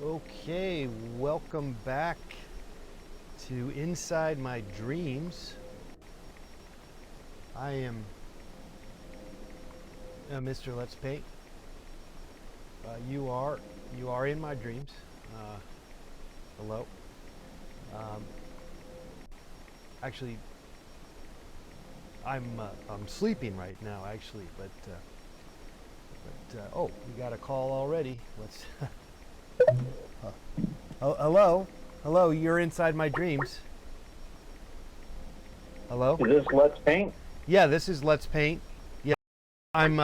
Okay, welcome back to Inside My Dreams. I am Mr. Let's Paint. You are in my dreams. Hello. Um, actually, I'm sleeping right now. Actually, but oh, we got a call already. Let's. Oh, hello. You're inside my dreams. Hello. Is this Let's Paint? Yeah, this is Let's Paint. Yeah, I'm.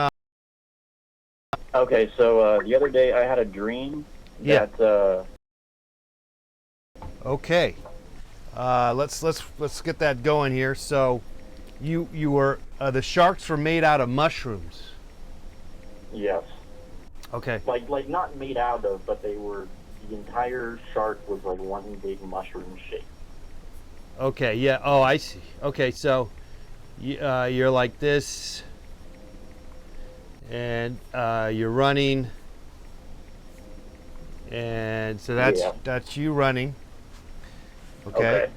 Okay, so the other day I had a dream Yeah. that Okay. Let's get that going here. So, you were the sharks were made out of mushrooms. yes, Okay. like not made out of, but the entire shark was like one big mushroom shape. Okay. Yeah. Oh, I see. Okay. So, you're like this, and you're running, and so that's you running. Okay.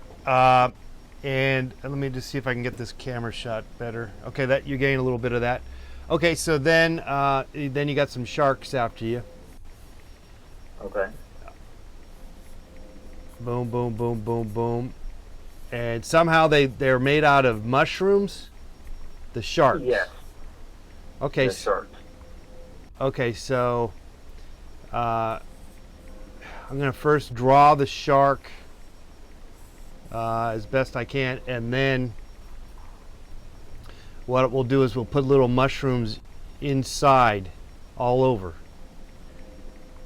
And let me just see if I can get this camera shot better. Okay, that you're getting a little bit of that. Okay, so then you got some sharks after you. Okay. Boom, boom, boom, boom, boom. And somehow they're made out of mushrooms. The sharks. Yes. Okay. The shark. Okay, so I'm gonna first draw the shark as best I can, and then what we'll do is we'll put little mushrooms inside all over.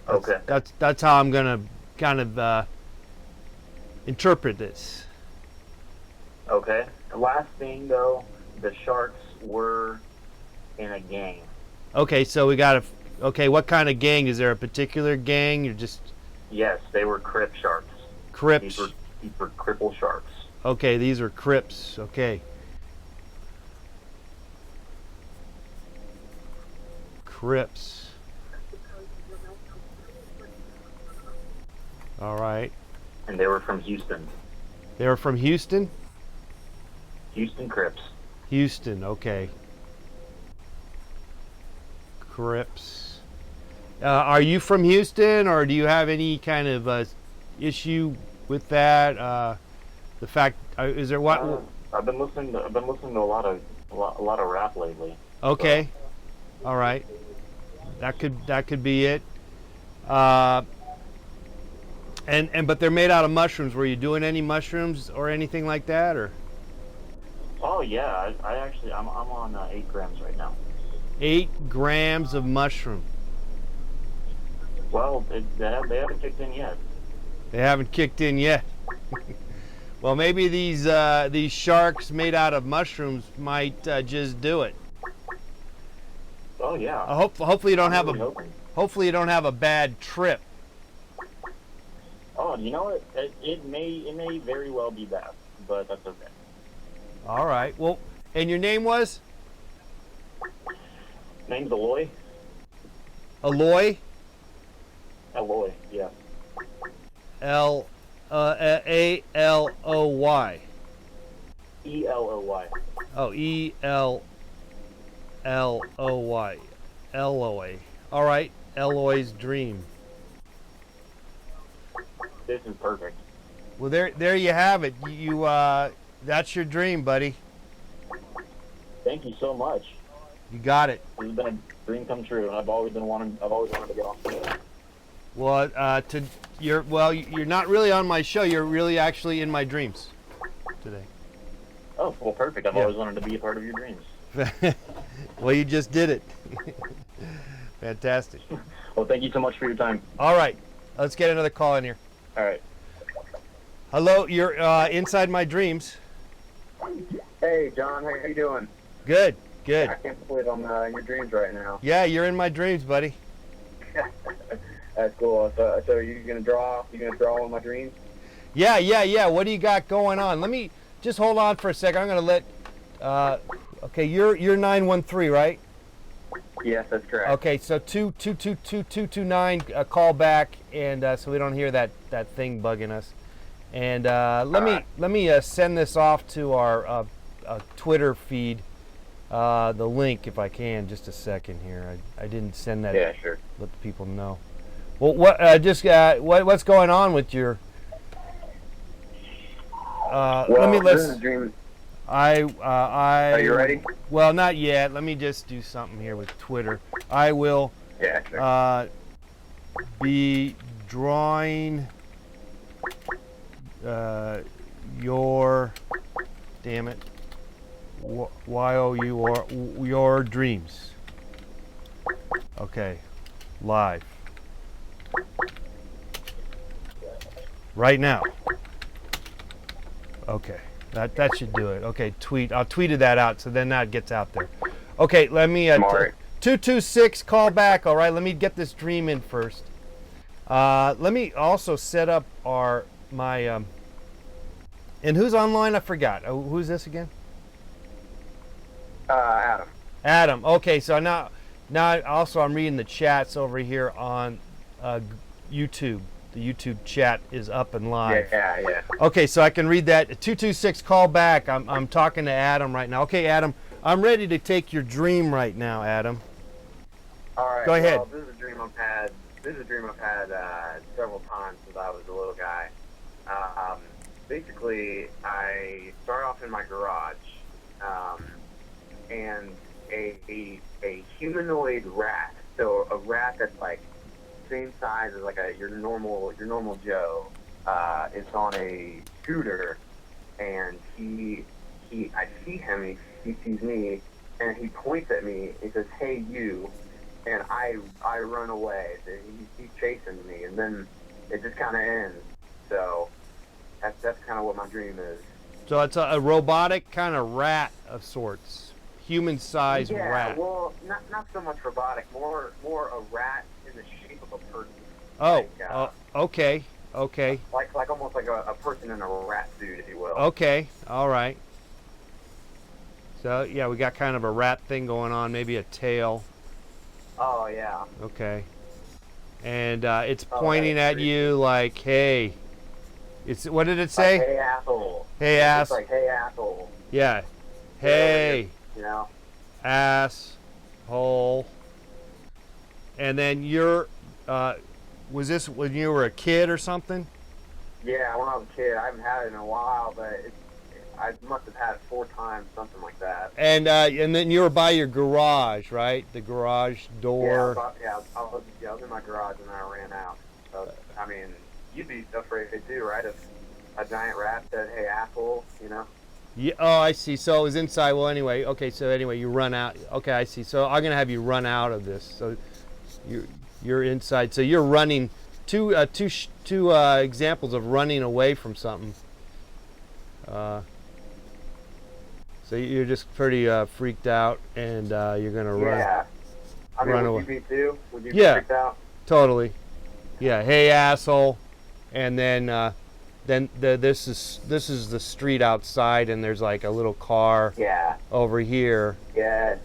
Okay. That's how I'm gonna kind of interpret this. Okay. The last thing though, the sharks were in a gang. Okay, so we got okay, what kind of gang? Is there a particular gang? You're just Yes, they were Crip sharks. Crips. These were cripple sharks. Okay, these are Crips. Okay. Crips. All right. And they were from Houston. They were from Houston? Houston Crips. Houston, okay. Crips. Are you from Houston, or do you have any kind of issue with that? The fact is there what? I've been listening to a lot of rap lately. Okay, all right. That could be it. And but they're made out of mushrooms. Were you doing any mushrooms or anything like that, or? Oh yeah, I actually I'm on 8 grams right now. 8 grams of mushroom. Well, they haven't kicked in yet. They haven't kicked in yet. Well, maybe these sharks made out of mushrooms might just do it. Oh yeah. Hopefully you don't have really a hoping. hopefully you don't have a bad trip. Oh, you know what? It may very well be bad, but that's okay. All right. Well, and your name was Name's Eloy. Eloy. Eloy, yeah. Aloy. Eloy. Oh, Elloy. Eloy. All right. Eloy's dream. This is perfect. Well, there you have it. You that's your dream, buddy. Thank you so much. You got it. This has been a dream come true. I've always wanted to get on the show. Well, you're not really on my show. You're really actually in my dreams today. Oh, well, perfect. I've Yeah. always wanted to be a part of your dreams. Well, you just did it. Fantastic. Well, thank you so much for your time. All right, let's get another call in here. All right. Hello, you're inside my dreams. Hey, John. How you doing? Good, good. I can't believe I'm in your dreams right now. Yeah, you're in my dreams, buddy. That's cool. So are you gonna draw? You gonna draw on my dreams? Yeah. What do you got going on? Let me just hold on for a second. I'm gonna let. Okay, you're 913, right? Yes, that's correct. Okay, so 2222229 call back, and so we don't hear that thing bugging us. And let me send this off to our Twitter feed, the link if I can. Just a second here. I didn't send that. Yeah, sure. Let the people know. Well, what's going on with your? Let me this is a dream. Are you ready? Well, not yet. Let me just do something here with Twitter. I will be drawing your, damn it, your dreams. Okay, live. Right now. Okay. That should do it. Okay, I'll tweeted that out, so then that gets out there. Okay, let me 226 call back. All right, let me get this dream in first. Let me also set up my and who's online? I forgot. Who's this again? Adam. Adam. Okay, so now also I'm reading the chats over here on YouTube. The YouTube chat is up and live. Yeah. Okay, so I can read that. 226 call back. I'm talking to Adam right now. Okay, Adam, I'm ready to take your dream right now, Adam. All right. Go ahead. Well, this is a dream I've had several times since I was a little guy. Basically, I start off in my garage, and a humanoid rat. So a rat that's like same size as like your normal Joe, is on a scooter, and I see him, he sees me, and he points at me, he says, "Hey, you," and I run away. So he's chasing me, and then it just kind of ends. So that's kind of what my dream is. So it's a robotic kind of rat of sorts, human-sized rat. Yeah, well, not so much robotic, more a rat in the shape of a person. Oh, okay. Like almost like a person in a rat suit, if you will. Okay, all right. So yeah, we got kind of a rat thing going on, maybe a tail. Oh yeah. Okay. And it's pointing at you like, "Hey." What did it say? Like, "Hey, asshole." Hey, It's like, "Hey, asshole." Yeah. Hey. You know. Asshole. And then was this when you were a kid or something? Yeah, when I was a kid. I haven't had it in a while, but I must have had it 4 times, something like that. And then you were by your garage, right? The garage door. I was in my garage and I ran out. So, I mean, you'd be afraid too, right? If a giant rat said, "Hey, asshole," you know? Yeah. Oh, I see. So it was inside. Well, anyway. Okay. So anyway, you run out. Okay, I see. So I'm gonna have you run out of this. So you're inside. So you're running. Two examples of running away from something. So you're just pretty freaked out, and you're gonna run. Yeah. I mean, run would away. you be too? Would you be freaked out? Totally. Yeah. Hey, asshole. And then this is the street outside, and there's like a little car over here. Yeah.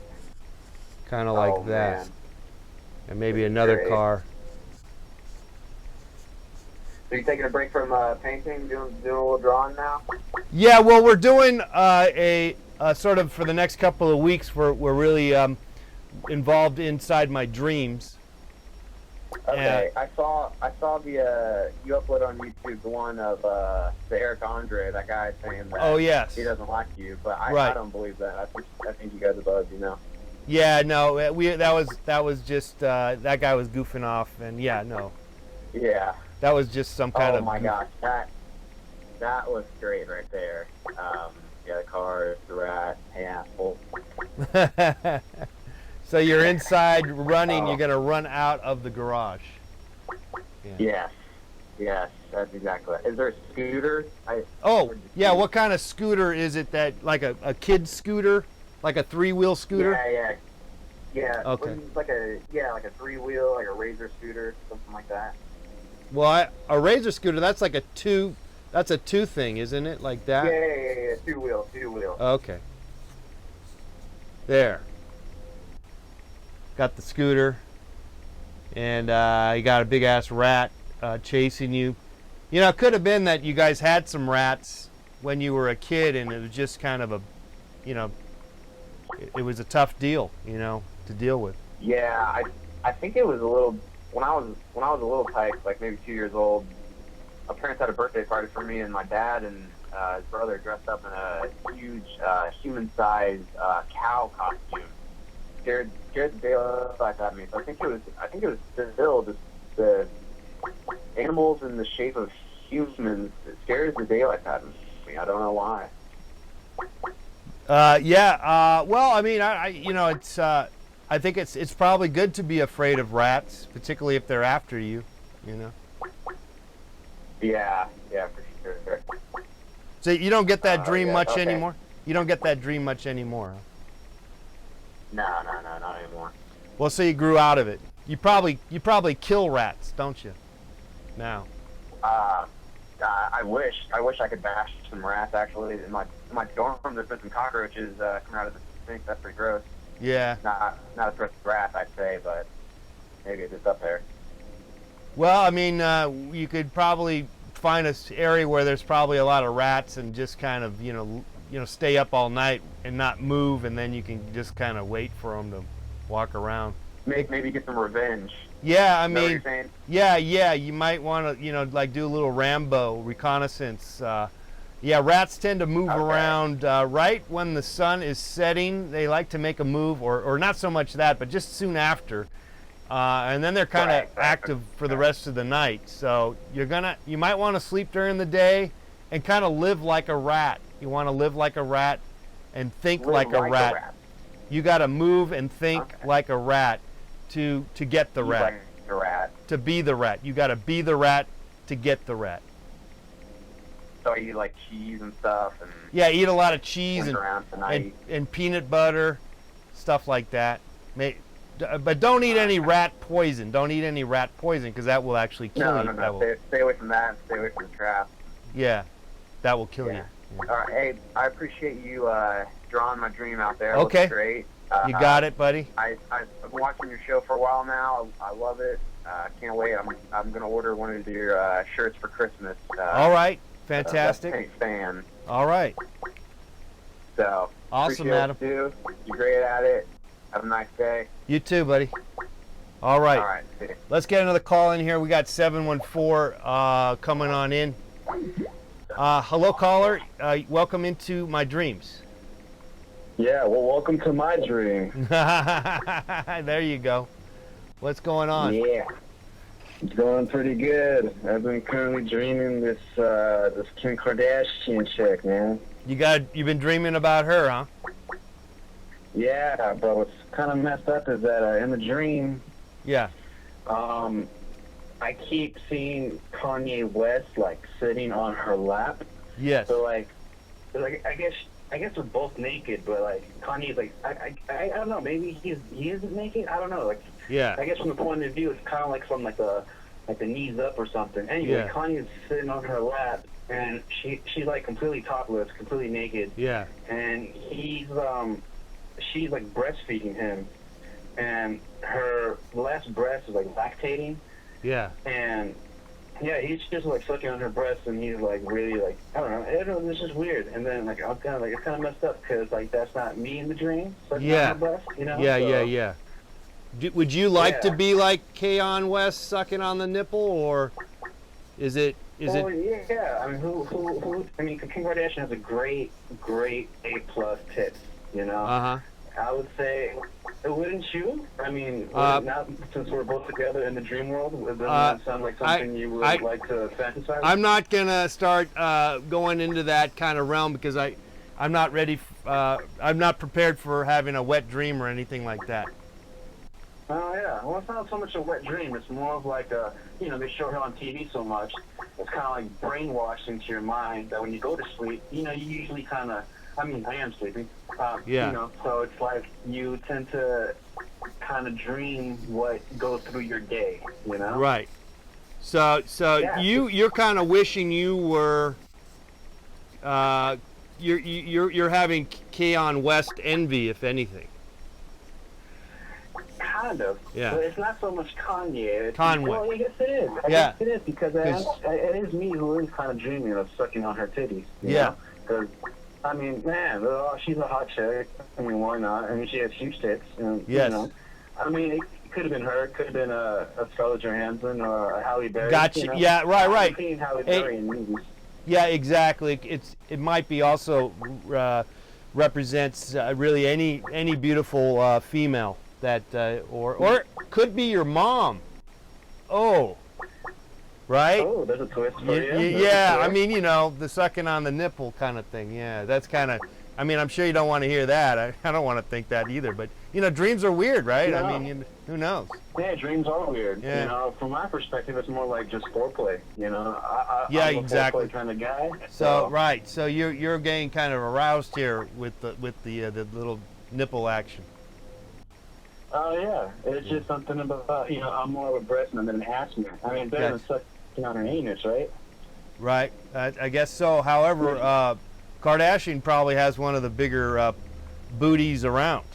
Kind of like that. Man. And maybe another car. So you taking a break from painting, doing a little drawing now? Yeah, well, we're doing a sort of for the next couple of weeks. We're really involved inside my dreams. Okay, I saw the you upload on YouTube the one of the Eric Andre, that guy saying that he doesn't like you, but I don't believe that. I think you guys are bugs, you know. Yeah, no, that was just that guy was goofing off, and yeah, that was just some kind of. Oh my gosh, that was great right there. The car, the rat, hey asshole. So you're inside running. You're gonna run out of the garage. Yes, that's exactly it. Is there a scooter? What kind of scooter is it? That like a kid's scooter, like a 3-wheel scooter? Yeah. Okay. Like a 3-wheel, like a Razor scooter, something like that. Well, a Razor scooter, that's like a 2. That's a 2 thing, isn't it? Like that? Yeah. 2-wheel. Okay. There. got the scooter, and you got a big ass rat chasing you. You know, it could have been that you guys had some rats when you were a kid, and it was just kind of a, you know, it was a tough deal, you know, to deal with. Yeah, I think it was a little when I was a little tyke, like maybe 2 years old. My parents had a birthday party for me, and my dad and his brother dressed up in a huge human-sized cow costume. Scared the daylights out of me. So I think it was still just the animals in the shape of humans. It scares the daylights out of me. I don't know why. Well, I mean, you know, it's. I think it's probably good to be afraid of rats, particularly if they're after you. You know. Yeah, for sure. So you don't get that dream much okay. anymore. You don't get that dream much anymore. Huh? No, not anymore. Well, so you grew out of it. You probably kill rats, don't you? Now. I wish I could bash some rats. Actually, in my dorm, there's been some cockroaches coming out of the sink. That's pretty gross. Yeah. Not as gross as rats, I'd say, but maybe it's just up there. Well, I mean, you could probably find an area where there's probably a lot of rats, and just kind of, you know, stay up all night and not move, and then you can just kind of wait for them to walk around. Maybe get some revenge. Yeah, I Know what mean, you're saying? yeah, you might want to, you know, like do a little Rambo reconnaissance. Yeah, rats tend to move around right when the sun is setting. They like to make a move, or not so much that, but just soon after. And then they're kind of active for the rest of the night. So you might want to sleep during the day and kind of live like a rat. You want to live like a rat and think like a rat. You got to move and think like a rat to get the rat. Like a rat. To be the rat. You got to be the rat to get the rat. So I eat like cheese and stuff, and yeah, eat a lot of cheese and peanut butter, stuff like that. But don't eat any rat poison. Don't eat any rat poison, because that will actually kill you. No. Stay away from that. Stay away from the trap. Yeah, that will kill you. Yeah. All right, hey, I appreciate you drawing my dream out there. Okay. Looks great. You got it, buddy. I've been watching your show for a while now. I love it. Can't wait. I'm gonna order one of your shirts for Christmas. All right, fantastic. Big fan. All right. So awesome, Adam. You're great at it. Have a nice day. You too, buddy. All right. All right. See you. Let's get another call in here. We got 714 coming on in. Hello, caller. Welcome into my dreams. Yeah, well, welcome to my dream. There you go. What's going on? Yeah, it's going pretty good. I've been currently dreaming this Kim Kardashian chick, man. You've been dreaming about her, huh? Yeah, but what's kind of messed up is that in the dream, yeah, I keep seeing Kanye West like sitting on her lap. Yes. So like I guess we're both naked, but like Kanye's like I don't know, maybe he isn't naked. I don't know, like yeah. I guess from the point of view, it's kind of like from like the knees up or something. Anyway, Yeah. Kanye's sitting on her lap, and she's like completely topless, completely naked. Yeah. And she's like breastfeeding him, and her last breast is like lactating. Yeah. And yeah, he's just like sucking on her breast, and he's like really like I don't know, it's just weird. And then like I'm kind of like it's kind of messed up because like that's not me in the dream. Sucking on her breast, you know? Yeah, so, yeah. Would you like to be like Kayon West sucking on the nipple, or is it? Yeah. I mean, who? I mean, Kim Kardashian has a great A+ tits. You know. I would say, wouldn't you? I mean, not since we're both together in the dream world, doesn't that sound like something you would like to fantasize? I'm not gonna start going into that kind of realm because I'm not ready. I'm not prepared for having a wet dream or anything like that. Oh yeah, well it's not so much a wet dream. It's more of like they show her on TV so much. It's kind of like brainwashed into your mind that when you go to sleep, you usually kind of. I mean, I am sleeping. Yeah. So it's like you tend to kind of dream what goes through your day. You know. Right. So yeah. You're kind of wishing you were. You're having Kayon West envy, if anything. kind of. Yeah. But it's not so much Kanye. Conway. Well, I guess it is. I guess it is because it is me who is kind of dreaming of sucking on her titties. You know? Because, I mean, man, she's a hot chick. I mean, why not? I mean, she has huge tits. And, yes. You know, I mean, it could have been her. It could have been a Scarlett Johansson or a Halle Berry. Gotcha. You know? Yeah, right. I've seen Halle Berry in movies. Yeah, exactly. It might be also represents really any beautiful female that or could be your mom. Oh, right. Oh, there's a twist for you. Yeah, I mean, you know, the sucking on the nipple kind of thing. Yeah, that's kind of. I mean, I'm sure you don't want to hear that. I don't want to think that either. But you know, dreams are weird, right? No. I mean, who knows? Yeah, dreams are weird. Yeah. You know, from my perspective, it's more like just foreplay. You know, Yeah, I'm a exactly. foreplay kind of guy. So right, so you're getting kind of aroused here with the little nipple action. Oh yeah, it's just something about I'm more of a breast man than an ass man. I mean, better than sucking on her anus, right? Right, I guess so. However, Kardashian probably has one of the bigger booties around.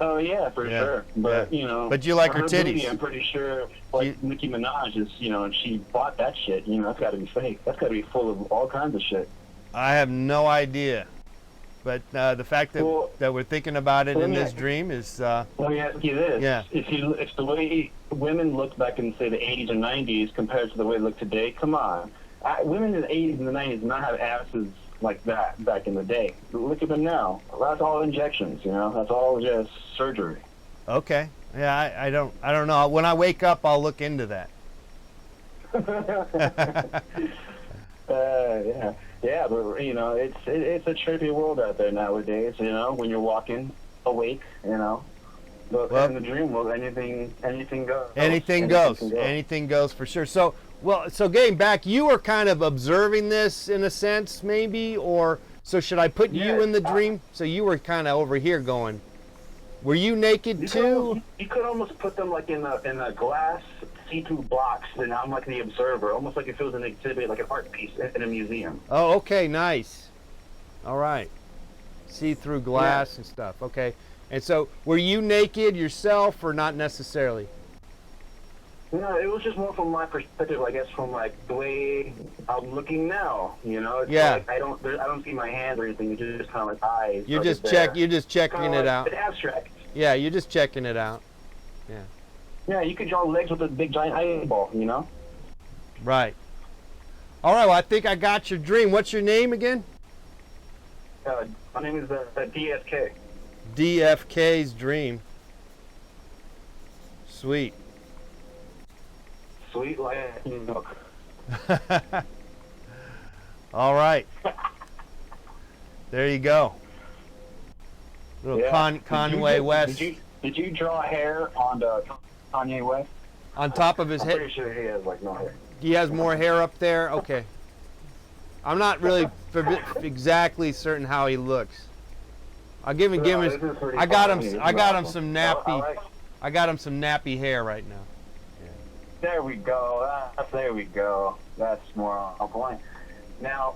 Oh yeah, for sure. But you know, but you like her titties. Booty, I'm pretty sure, like Nicki Minaj is, and she bought that shit. You know, that's got to be fake. That's got to be full of all kinds of shit. I have no idea, but the fact that we're thinking about it in this dream is. Let me ask you this: if the way women looked back in say the 80s or 90s compared to the way they look today, come on, women in the 80s and the 90s did not have asses like that back in the day. Look at them now. That's all injections, That's all just surgery. Okay. Yeah, I don't know. When I wake up, I'll look into that. Yeah, but it's a trippy world out there nowadays. When you're walking awake, But in the dream world, anything goes. Anything goes for sure. So getting back, you were kind of observing this in a sense, maybe, or so should I put you in the dream? So you were kind of over here going. Were you naked too? You could almost put them like in a glass see-through box, and I'm like the observer, almost like if it was an exhibit, like an art piece in a museum. Oh, okay, nice. All right, see-through glass and stuff. Okay, and so were you naked yourself, or not necessarily? No, it was just more from my perspective, I guess, from like the way I'm looking now. It's like I don't see my hands or anything. It's just kind of like eyes. You're just checking it out. It's abstract. Yeah, you're just checking it out. Yeah. Yeah, you could draw legs with a big giant eyeball. Right. All right. Well, I think I got your dream. What's your name again? My name is DFK. DFK's dream. Sweet. Sweet like milk. All right. There you go. Little Conway West. Did you draw hair on Kanye West? On top of his head? I'm pretty sure he has like no hair. He has more hair up there? Okay. I'm not really exactly certain how he looks. I'll give him I got him some nappy hair right now. There we go. There we go. That's more on point. Now,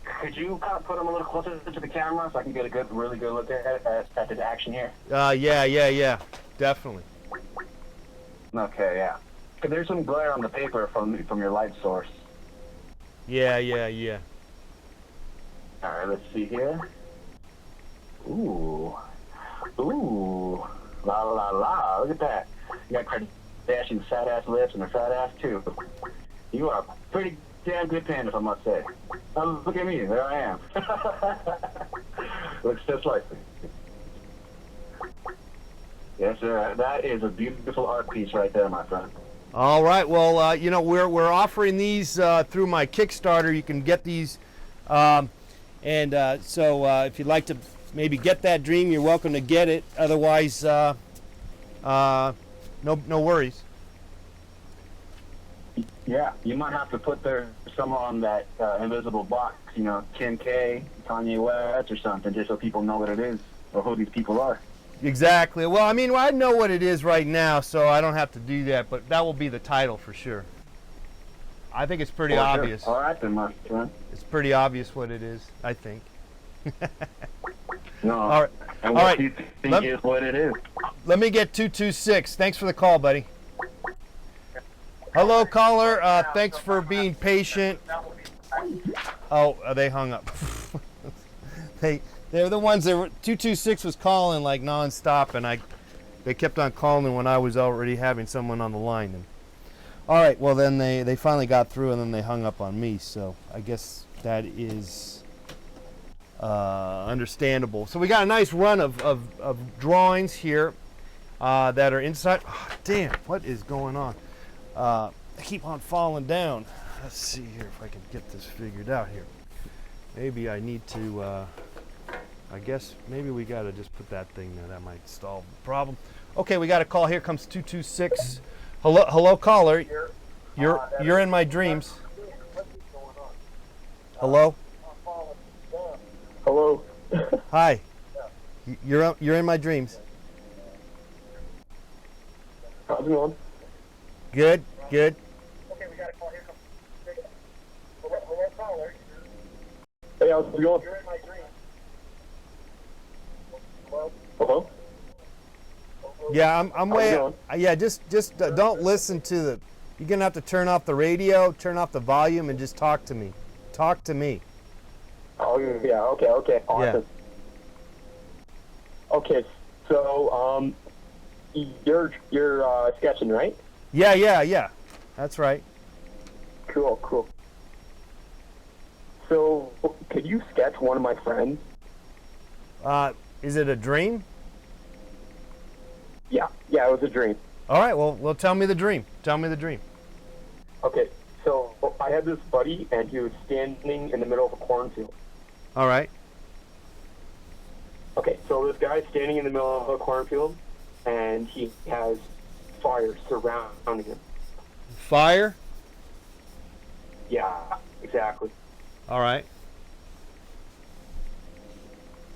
could you kind of put them a little closer to the camera so I can get a really good look at the action here? Yeah. Definitely. Okay, yeah. Because there's some glare on the paper from your light source. Yeah. All right, let's see here. Ooh. La la la. Look at that. You got Kardashian's fat ass lips and her fat ass too. You are a pretty damn good panda, if I must say. Oh, look at me, there I am. Looks just like me. Yes, sir. That is a beautiful art piece right there, my friend. All right. Well, we're offering these through my Kickstarter. You can get these, so if you'd like to maybe get that dream, you're welcome to get it. Otherwise, no worries. Yeah, you might have to put some on that invisible box, Kim K, Kanye West or something, just so people know what it is or who these people are. Exactly. Well, I mean, I know what it is right now, so I don't have to do that, but that will be the title for sure. I think it's pretty obvious. Sure. All right then, my friend. It's pretty obvious what it is, I think. No. All right. And All what right. you think is what it is. Let me get 226. Thanks for the call, buddy. Hello, caller. Thanks for being patient. Oh, they hung up. They're the ones that were 226 was calling like nonstop, and they kept on calling when I was already having someone on the line. And all right, well then they finally got through, and then they hung up on me. So I guess that is understandable. So we got a nice run of drawings here that are inside. Oh, damn, what is going on? I keep on falling down. Let's see here if I can get this figured out here. Maybe I need to, I guess maybe we got to just put that thing there. That might solve the problem. Okay, we got a call. Here comes 226. Hello, caller. You're in my dreams. Hello? Hello. Hi. You're in my dreams. How's it going? Good. Okay, we got a call. Here comes. Hello, caller. Hey, how's it going? You're in my dreams. Hello. Yeah, I'm way. Yeah, just don't listen to the. You're gonna have to turn off the radio, turn off the volume, and just talk to me. Talk to me. Oh yeah. Okay. Awesome. Yeah. Okay, so you're sketching, right? Yeah. That's right. Cool. So, could you sketch one of my friends? Is it a dream? Yeah, it was a dream. All right. Well, tell me the dream. Okay, so I had this buddy, and he was standing in the middle of a cornfield. All right. Okay, so this guy's standing in the middle of a cornfield, and he has fire surrounding him. Fire. Yeah, exactly. All right.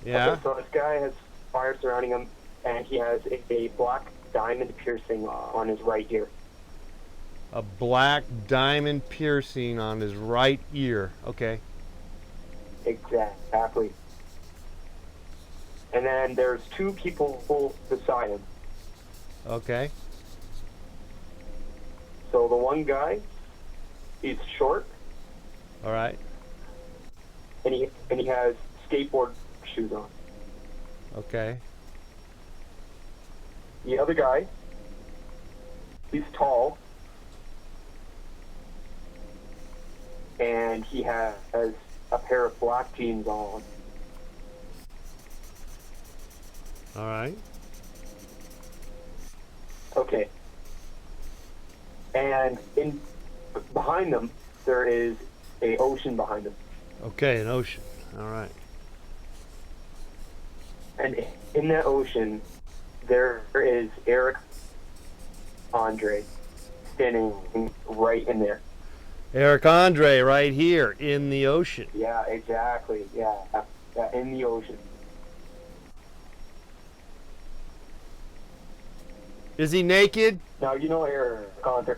Yeah. Okay, so this guy has fire surrounding him, and he has a black diamond piercing on his right ear. A black diamond piercing on his right ear. Okay. Exactly. And then there's two people beside him. Okay. So the one guy, he's short, All right. and he has skateboard shoes on. Okay. The other guy, he's tall, and he has a pair of black jeans on. All right. Okay. And behind them, there is a ocean behind them. Okay, an ocean. All right. And in that ocean, there is Eric Andre standing right in there. Eric Andre right here in the ocean. Yeah, exactly. Yeah, in the ocean. Is he naked? Now, you know Eric Andre.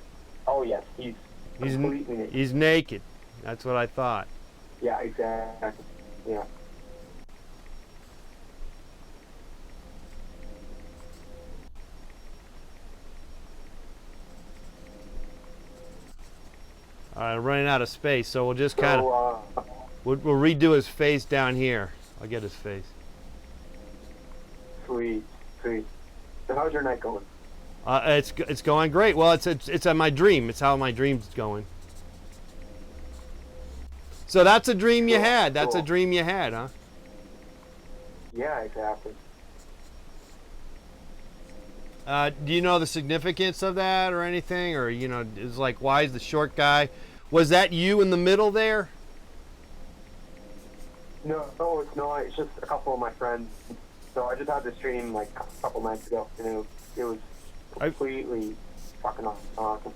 Oh, yes, he's completely naked. He's naked. That's what I thought. Yeah, exactly. Yeah. All right, I'm running out of space, so we'll just kind of So, we'll redo his face down here. I'll get his face. sweet. So how's your night going? It's going great. Well, it's my dream. It's how my dream's going. So that's a dream you had. That's a dream you had, huh? Yeah, exactly. Do you know the significance of that or anything? Or, it's like, why is the short guy? Was that you in the middle there? No, it's not. It's just a couple of my friends. So I just had this dream like a couple nights ago, and it was completely fucking awesome.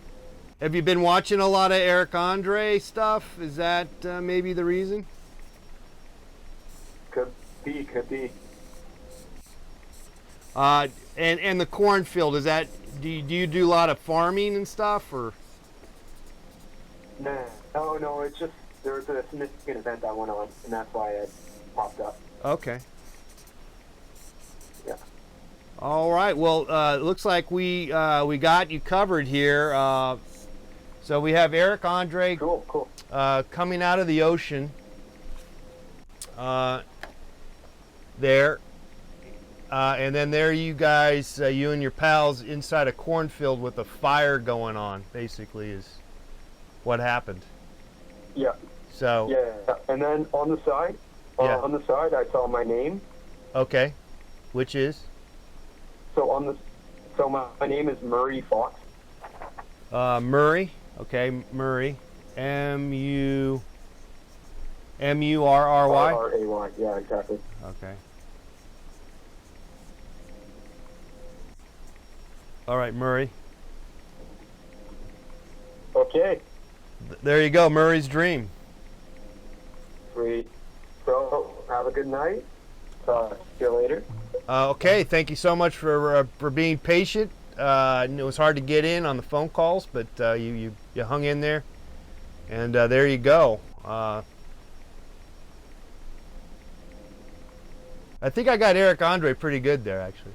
Have you been watching a lot of Eric Andre stuff? Is that maybe the reason? Could be. And the cornfield, is that, do you do a lot of farming and stuff, or? No, it's just there was a significant event that went on, and that's why it popped up. Okay. All right. Well, it looks like we got you covered here. So we have Eric Andre Cool. coming out of the ocean there. And then there you guys, you and your pals inside a cornfield with a fire going on, basically, is what happened. Yeah. So. Yeah. And then on the side, I saw my name. Okay. Which is? So my name is Murray Fox. Murray. Okay, Murray. M-U-R-R-Y? R-A-Y, yeah, exactly. Okay. All right, Murray. Okay. There you go, Murray's dream. Sweet. So, have a good night. See you later. Okay, thank you so much for being patient. It was hard to get in on the phone calls, but you hung in there, and there you go. I think I got Eric Andre pretty good there, actually.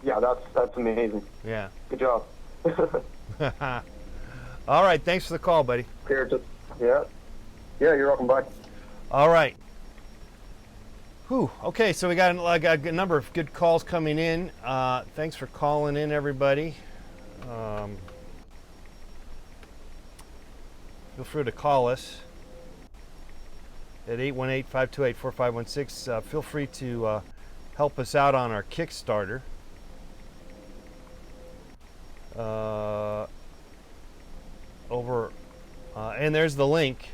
Yeah, that's amazing. Yeah. Good job. All right, thanks for the call, buddy. Yeah, you're welcome. Bye. All right. Whew. Okay, so we got a number of good calls coming in. Thanks for calling in, everybody. Feel free to call us at 818-528-4516. Feel free to help us out on our Kickstarter. And there's the link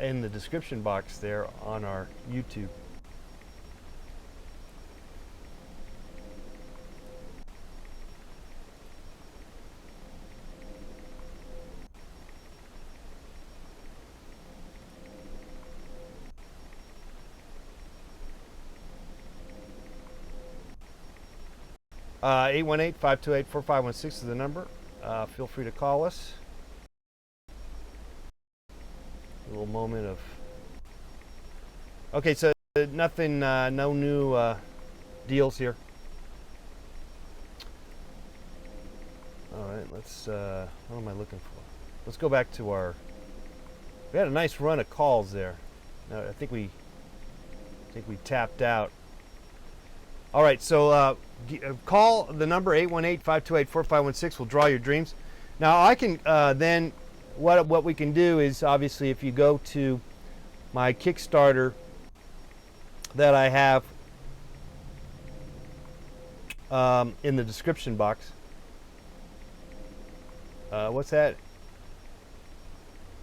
in the description box there on our YouTube. Uh, 818-528-4516 is the number. Feel free to call us. A little moment of. Okay, so nothing, no new deals here. All right, let's. What am I looking for? Let's go back to our. We had a nice run of calls there. I think we tapped out. All right, so call the number 818-528-4516. We'll draw your dreams. Now I can then. What we can do is, obviously, if you go to my Kickstarter that I have in the description box. What's that?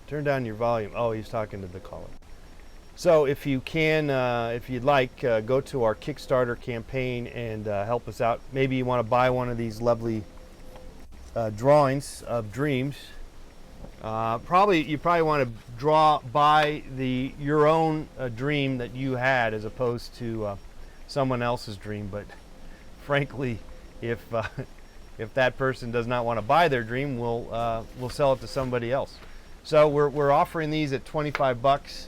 Turn down your volume. Oh, he's talking to the caller. So if you can, if you'd like, go to our Kickstarter campaign and help us out. Maybe you want to buy one of these lovely drawings of dreams. You probably want to buy your own dream that you had, as opposed to someone else's dream. But frankly, if that person does not want to buy their dream, we'll sell it to somebody else. So we're offering these at $25,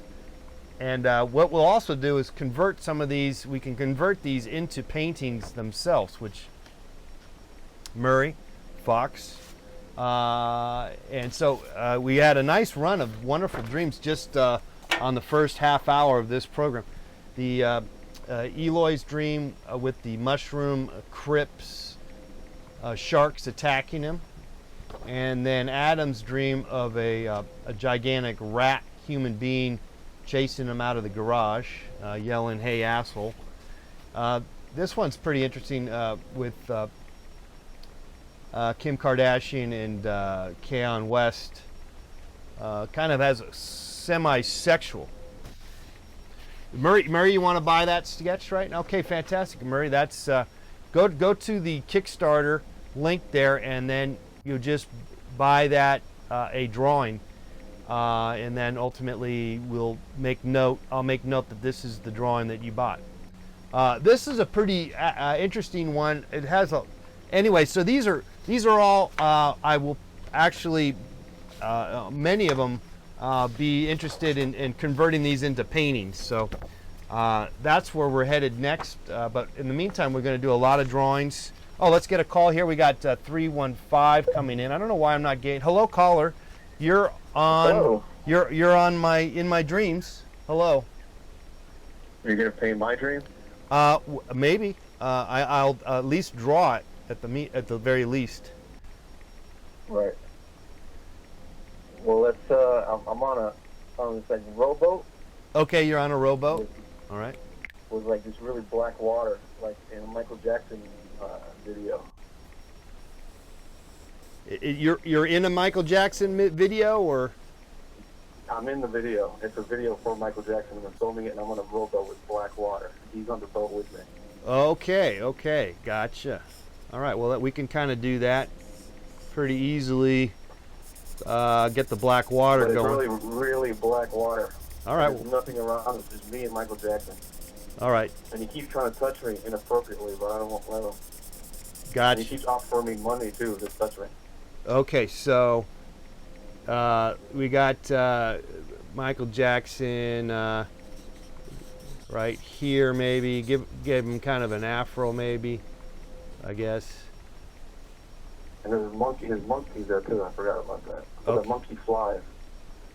and what we'll also do is convert some of these. We can convert these into paintings themselves, which Murray Fox. And so we had a nice run of wonderful dreams just on the first half hour of this program. The Eloy's dream with the mushroom crypts, sharks attacking him, and then Adam's dream of a gigantic rat human being chasing him out of the garage, yelling, "Hey, asshole." This one's pretty interesting with Kim Kardashian and Kanye West, kind of has a semi-sexual. Murray, you want to buy that sketch, right? Okay, fantastic, Murray. That's go to the Kickstarter link there, and then you just buy that a drawing, and then ultimately I'll make note that this is the drawing that you bought. This is a pretty interesting one. It has a. Anyway, so these are all. I will actually, many of them, be interested in converting these into paintings. So That's where we're headed next. But in the meantime, we're going to do a lot of drawings. Oh, let's get a call here. We got 315 coming in. I don't know why I'm not getting. Hello, caller. You're on. Hello. You're on in my dreams. Hello. Are you gonna pay my dream? Maybe. I'll at least draw it at the very least. Right. Well, let's. I'm on this like rowboat Okay, you're on a rowboat. All right. with like this really black water, like in a Michael Jackson video. You're in a Michael Jackson video, or? I'm in the video. It's a video for Michael Jackson, and I'm filming it, and I'm on a rowboat with black water. He's on the boat with me. Okay, gotcha. All right, well, we can kind of do that pretty easily. Get the black water But it's going. really, really black water. All right. There's nothing around. It's just me and Michael Jackson. All right, And he keeps trying to touch me inappropriately, but I don't let him. And gotcha. he keeps offering me money too to touch me. Okay, so we got Michael Jackson right here. Maybe give him kind of an afro, maybe. I guess. And there's his monkey's there too. I forgot about that. So Okay. the monkey flies.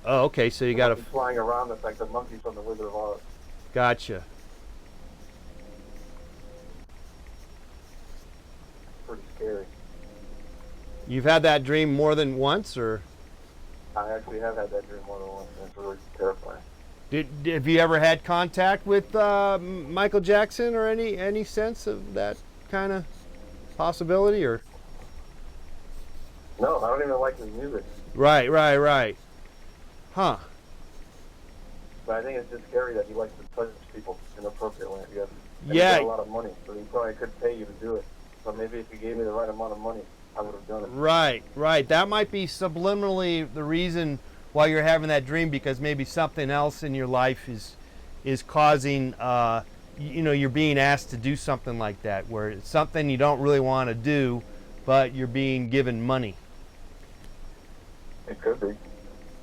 Oh, okay. So you got He's flying around. It's like the monkey from the Wizard of Oz. gotcha. Pretty scary. You've had that dream more than once, or I actually have had that dream more than once, and it's really terrifying. have you ever had contact with Michael Jackson, or any sense of that kind of possibility, or? No, I don't even like his music. Right. Huh. But I think it's just scary that he likes to touch people inappropriately. Because Yeah. He's got a lot of money, so he probably could pay you to do it. So maybe if he gave me the right amount of money, I would have done it. Right. That might be subliminally the reason why you're having that dream, because maybe something else in your life is causing you're being asked to do something like that, where it's something you don't really want to do, but you're being given money. It could be.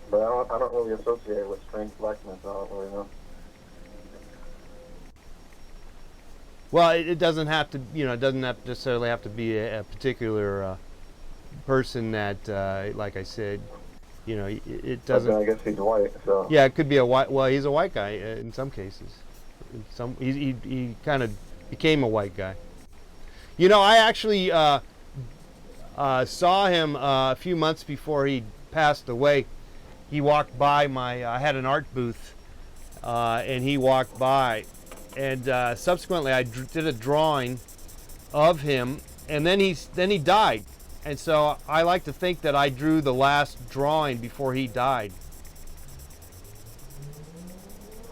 But I don't really associate it with strange blackness. I don't really know. Well, it doesn't have to, it doesn't necessarily have to be a particular person that, like I said, it doesn't. I guess he's white, so. Yeah, it could be a white. Well, he's a white guy in some cases. He kind of became a white guy. I actually saw him a few months before he passed away. He walked by I had an art booth, and he walked by, and subsequently I did a drawing of him, and then he died, and so I like to think that I drew the last drawing before he died.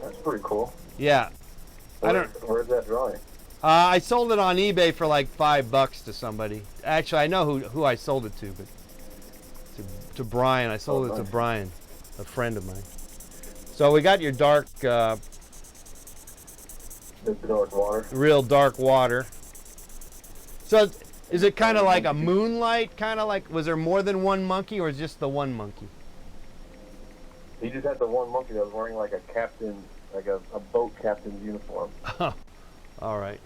That's pretty cool. Yeah. Where's that drawing? I sold it on eBay for like $5 to somebody. Actually, I know who I sold it to, but to Brian. I sold it to Brian, a friend of mine. So we got your dark, The dark water. real dark water. So is it kind of like a moonlight? Kind of like, was there more than one monkey, or just the one monkey? He just had the one monkey that was wearing like a captain, like a boat captain's uniform. All right.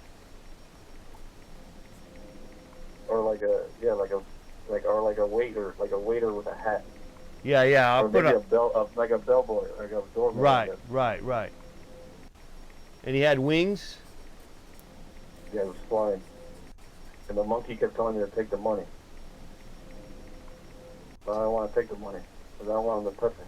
Or like a waiter, with a hat. Yeah. I'll Or put maybe up. like a bellboy, like a doorman. Right. And he had wings. Yeah, it was flying. And the monkey kept telling me to take the money. But I don't want to take the money, because I don't want him to touch me.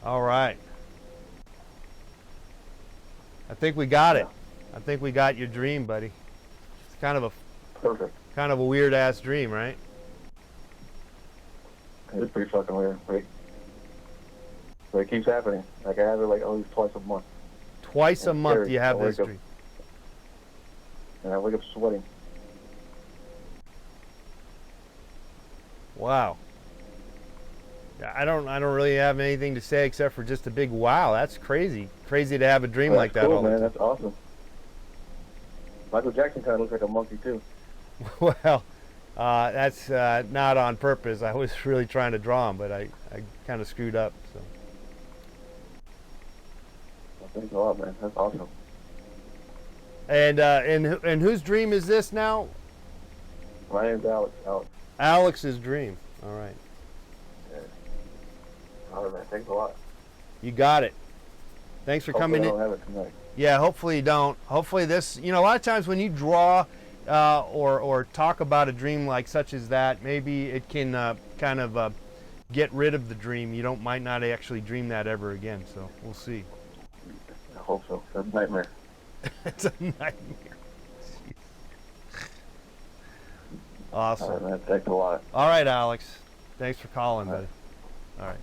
All right. I think we got it. I think we got your dream, buddy. It's kind of a weird ass dream, right? It's pretty fucking weird. But it keeps happening. Like I have it like at least twice a month. Twice a month you have this dream. And I wake up sweating. Wow. I don't really have anything to say except for just a big wow. That's crazy. Crazy to have a dream like that cool, all the man. time. That's awesome. Michael Jackson kind of looks like a monkey too. Well, That's not on purpose. I was really trying to draw them, but I kind of screwed up. So. Well, thanks a lot, man. That's awesome. And whose dream is this now? My name's Alex. Alex's dream. All right. Yeah. All right, man. Thanks a lot. You got it. Thanks for Hopefully coming I in. don't have it tonight. Yeah, hopefully you don't. Hopefully this, a lot of times when you draw or talk about a dream like such as that, maybe it can kind of get rid of the dream. You might not actually dream that ever again. So we'll see. I hope so. It's a nightmare. It's a nightmare. Awesome. All right, man. Thanks a lot. All right, Alex. Thanks for calling, buddy. All right.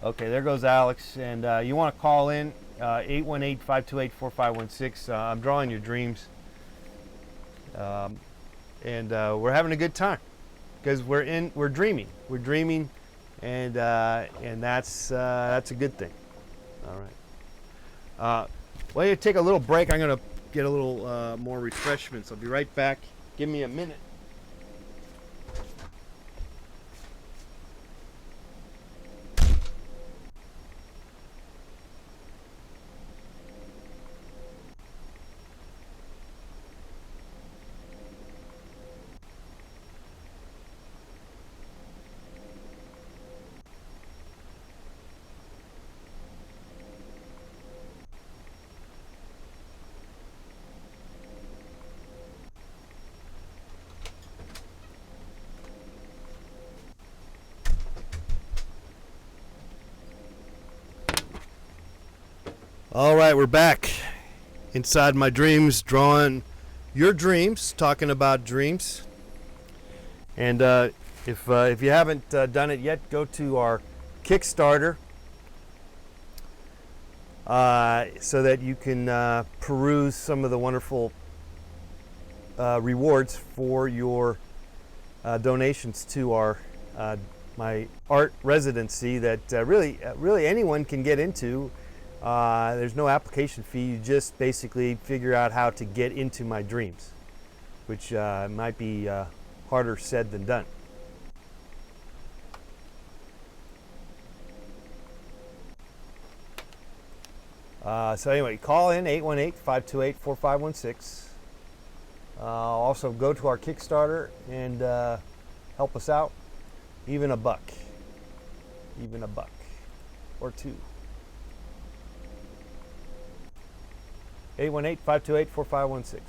Okay, there goes Alex. And you want to call in 818-528-4516. I'm drawing your dreams. And we're having a good time because we're dreaming. We're dreaming, and that's a good thing. All right. Well, you take a little break. I'm going to get a little more refreshments. I'll be right back. Give me a minute. All right, we're back inside my dreams, drawing your dreams, talking about dreams. And if you haven't done it yet, go to our Kickstarter so that you can peruse some of the wonderful rewards for your donations to our my art residency that really anyone can get into. There's no application fee. You just basically figure out how to get into my dreams, which might be harder said than done. So anyway, call in 818-528-4516. Also go to our Kickstarter and help us out. Even a buck or two. 818-528-4516.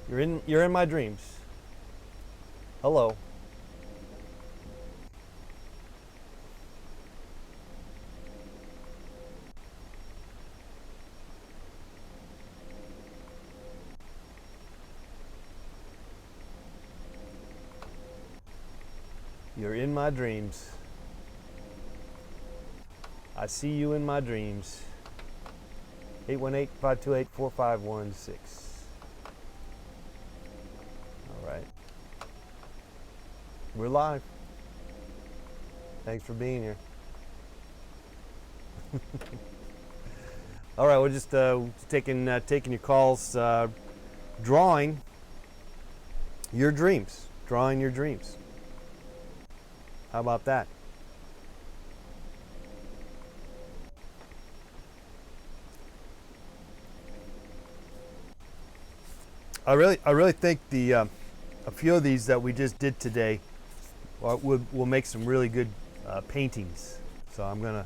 You're in my dreams. Hello. You're in my dreams. I see you in my dreams. 818-528-4516. All right. We're live. Thanks for being here. All right, we're just taking your calls, drawing your dreams. Drawing your dreams. How about that? I really think a few of these that we just did today will make some really good paintings. So I'm gonna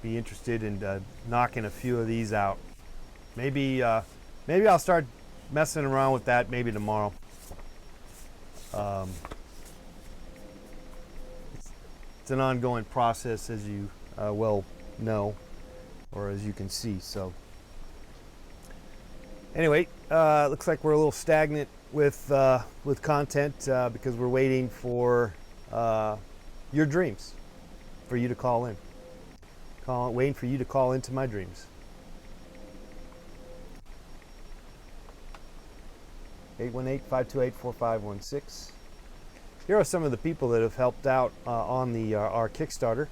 be interested in knocking a few of these out. Maybe I'll start messing around with that maybe tomorrow. It's an ongoing process, as you well know, or as you can see. So anyway, looks like we're a little stagnant with content because we're waiting for your dreams, for you to call in. Waiting for you to call into my dreams. 818-528-4516. Here are some of the people that have helped out on our Kickstarter.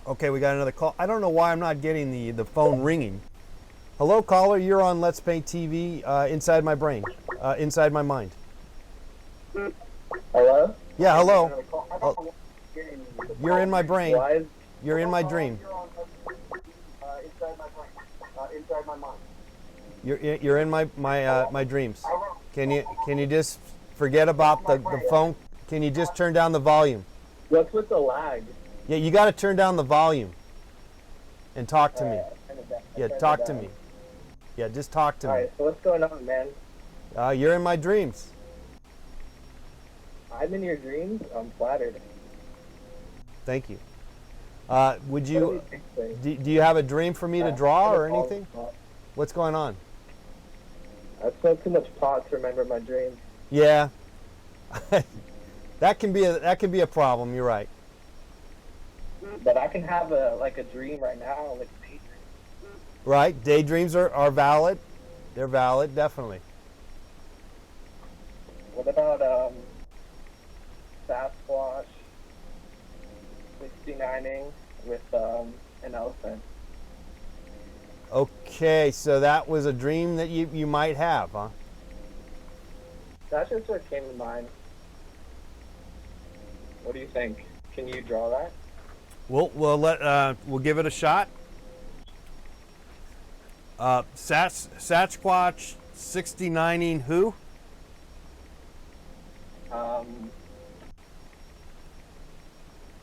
Okay, we got another call. I don't know why I'm not getting the phone ringing. Hello, caller. You're on Let's Paint TV. Inside my brain, inside my mind. Hello? Yeah, hello. You're in my brain. You're in my dream. Inside my mind. You're in my dreams. Can you just forget about the phone? Can you just turn down the volume? What's with the lag? Yeah, you got to turn down the volume and talk to me. Yeah, talk to me. Yeah, just talk to me. Alright, so what's going on, man? You're in my dreams. I'm in your dreams? I'm flattered. Thank you. Would you? Do you have a dream for me to draw or anything? What's going on? I smoked too much pot to remember my dreams. Yeah, that can be a problem. You're right. But I can have a dream right now, like a daydream. Right, daydreams are valid. They're valid, definitely. What about Sasquatch 69ing with an elephant? Okay, so that was a dream that you might have, huh? That's just what came to mind. What do you think? Can you draw that? We'll give it a shot. Sasquatch 69ing who?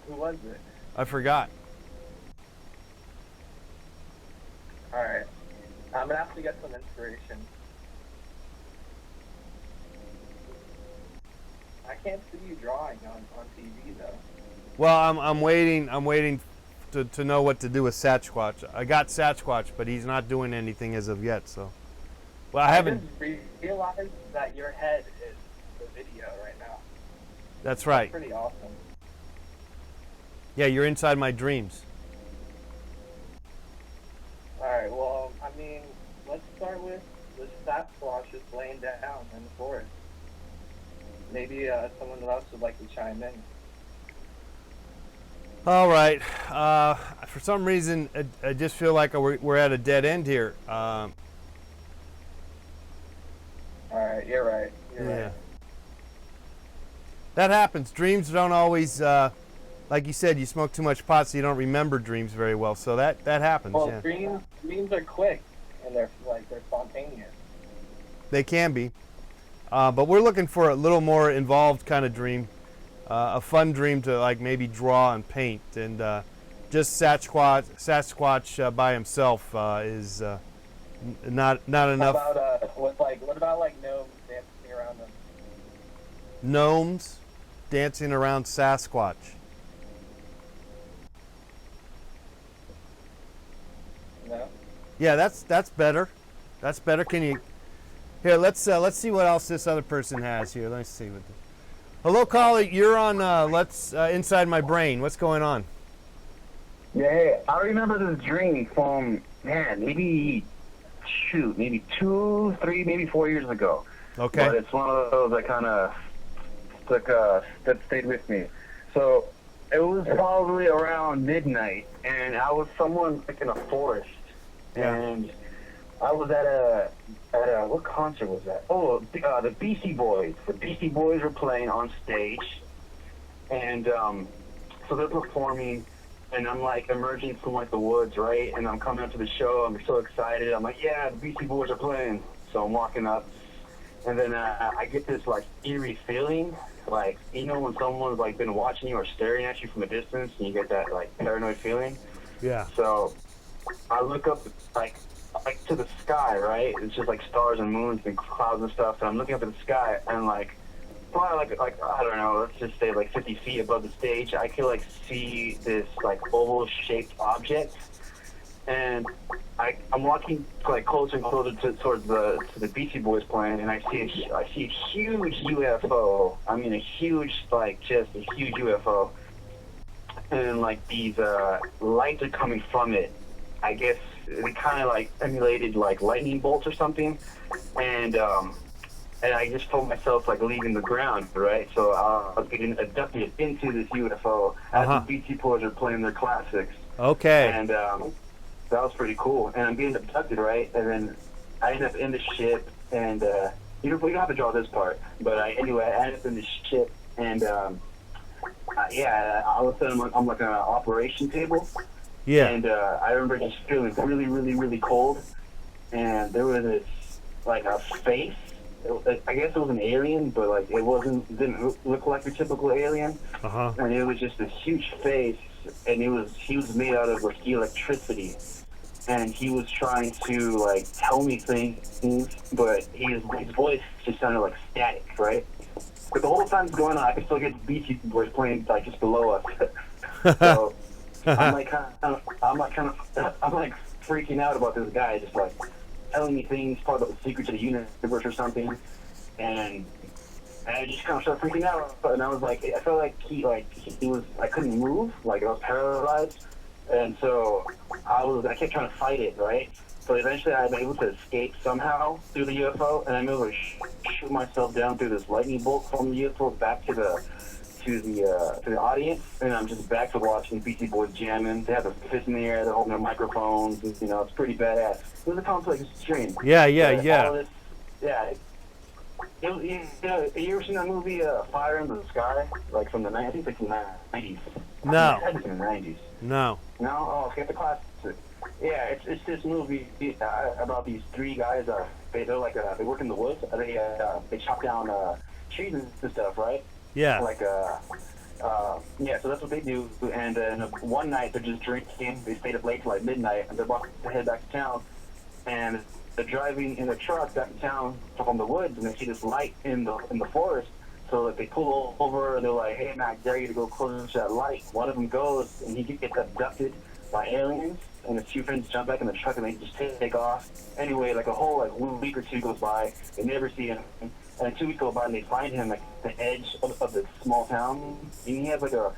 Who was it? I forgot. Alright. I'm gonna have to get some inspiration. I can't see you drawing on TV though. Well, I'm waiting to know what to do with Sasquatch. I got Sasquatch, but he's not doing anything as of yet. So, well, I haven't. just realized that your head is the video right now. That's right. That's pretty awesome. Yeah, you're inside my dreams. Alright, well, I mean, let's start with the Sasquatch just laying down in the forest. Maybe someone else would like to chime in. All right. For some reason, I just feel like we're at a dead end here. Alright, you're right. You're right. That happens. Dreams don't always, like you said, you smoke too much pot, so you don't remember dreams very well. So that happens. Well, yeah. dreams are quick and they're spontaneous. They can be, but we're looking for a little more involved kind of dream, a fun dream to like maybe draw and paint, and just Sasquatch by himself is not enough. What about like gnomes dancing around them? Gnomes dancing around Sasquatch. No. Yeah, that's better. That's better. Can you? Here, let's see what else this other person has here. Let's see what. Hello, caller. You're on. Inside my brain. What's going on? Yeah, hey, I remember this dream from maybe 2, 3, maybe 4 years ago. Okay. But it's one of those that kind of that stayed with me. So it was probably around midnight, and I was somewhere like in a forest, and I was at a what concert was that? Oh, the Beastie Boys. The Beastie Boys were playing on stage, and so they're performing, and I'm like emerging from like the woods, right? And I'm coming up to the show. I'm so excited. I'm like, yeah, the Beastie Boys are playing. So I'm walking up, and then I get this like eerie feeling, like you know when someone's like been watching you or staring at you from a distance, and you get that like paranoid feeling. Yeah. So I look up like to the sky, right? It's just like stars and moons and clouds and stuff. And I'm looking up at the sky, and like probably like I don't know, let's just say like 50 feet above the stage, I can like see this like oval-shaped object, and I'm walking like closer and closer towards the Beastie Boys playing, and I see a huge UFO. I mean, a huge UFO, and like these lights are coming from it. I guess it kind of like emulated like lightning bolts or something, and I just felt myself like leaving the ground, right? So I was getting abducted into this UFO as the Beastie Boys are playing their classics. Okay. And that was pretty cool. And I'm getting abducted, right? And then I end up in the ship, and you don't have to draw this part, but anyway, I end up in the ship, and all of a sudden I'm like on an operation table. Yeah. And I remember just feeling really, really, really cold, and there was this like a face. I guess it was an alien, but like didn't look like your typical alien. Uh-huh. And it was just this huge face, and he was made out of like electricity, and he was trying to like tell me things, but his voice just sounded like static, right? But the whole time it's going on, I could still get the Beastie Boys playing like just below us. So I'm like freaking out about this guy just like telling me things, probably about the secrets of the universe or something, and I just kind of started freaking out. And I was like, I felt like he was, I couldn't move, like I was paralyzed, and so I kept trying to fight it, right? So eventually I was able to escape somehow through the UFO, and I'm able to shoot myself down through this lightning bolt from the UFO back to the audience, and I'm just back to watching Beastie Boys jamming. They have their fists in the air, they're holding their microphones, and, it's pretty badass. It was a complex stream. Yeah. All this, you ever seen that movie Fire in the Sky? Like from the 90s? I think it's from the 90s. No. I think it's in the 90s. No. No? Oh, okay, the classic. Yeah, it's this movie about these three guys. They work in the woods. They chop down trees and stuff, right? Yeah. Like so that's what they do. And one night they're just drinking. They stayed up late till like midnight, and they're about to head back to town. And they're driving in a truck back to town from the woods, and they see this light in the forest. So like, they pull over. They're like, "Hey, man, I dare you to go close to that light." One of them goes, and he gets abducted by aliens. And his two friends jump back in the truck, and they just take off. Anyway, like a whole week or two goes by. They never see him. And 2 weeks go by, and they find him at the edge of this small town. And he has like a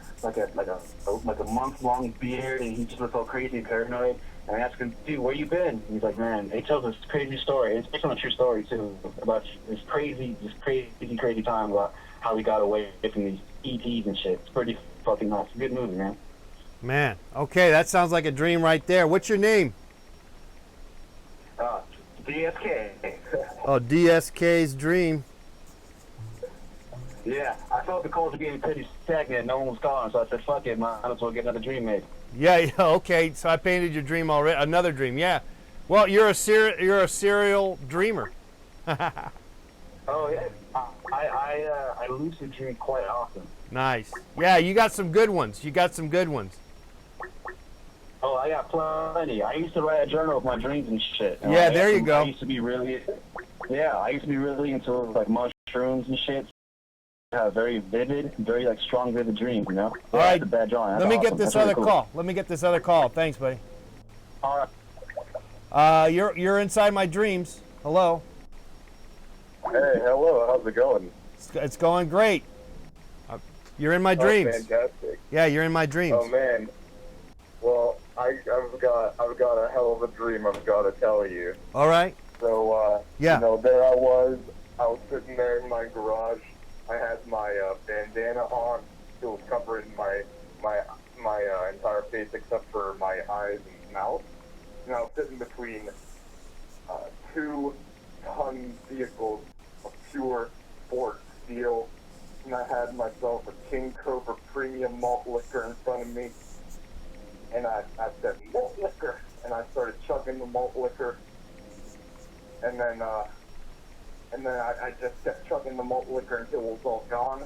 month-long beard, and he just looks all crazy and paranoid. And I ask him, "Dude, where you been?" And he's like, "Man," he tells this crazy story. It's based on a true story too, about this crazy time about how he got away from these ETs and shit. It's pretty fucking nice. It's a good movie, man. Man. Okay, that sounds like a dream right there. What's your name? DSK. Oh, DSK's dream. Yeah, I felt the calls were getting pretty stagnant. No one was calling, so I said, "Fuck it, might as well get another dream made." Yeah. Okay. So I painted your dream already. Another dream. Yeah. Well, you're a serial dreamer. Oh yeah, I lucid dream quite often. Nice. Yeah, you got some good ones. Oh, I got plenty. I used to write a journal of my dreams and shit. Yeah, there you go. I used to be really into like mushrooms and shit. Very vivid, very like strong, vivid dreams. All right. That's a bad drawing. Let me get this other call. Thanks, buddy. All right. You're inside my dreams. Hello. Hey, hello. How's it going? It's going great. You're in my dreams. Fantastic. Yeah, you're in my dreams. Oh man. Well, I've got a hell of a dream I've got to tell you. All right. So yeah. There I was sitting there in my garage. I had my bandana on. It was covering my entire face except for my eyes and mouth. And I was sitting between 2-ton vehicles of pure sport steel. And I had myself a King Cobra premium malt liquor in front of me. And I said, "Malt liquor." And I started chugging the malt liquor. And then I just kept chugging the malt liquor until it was all gone.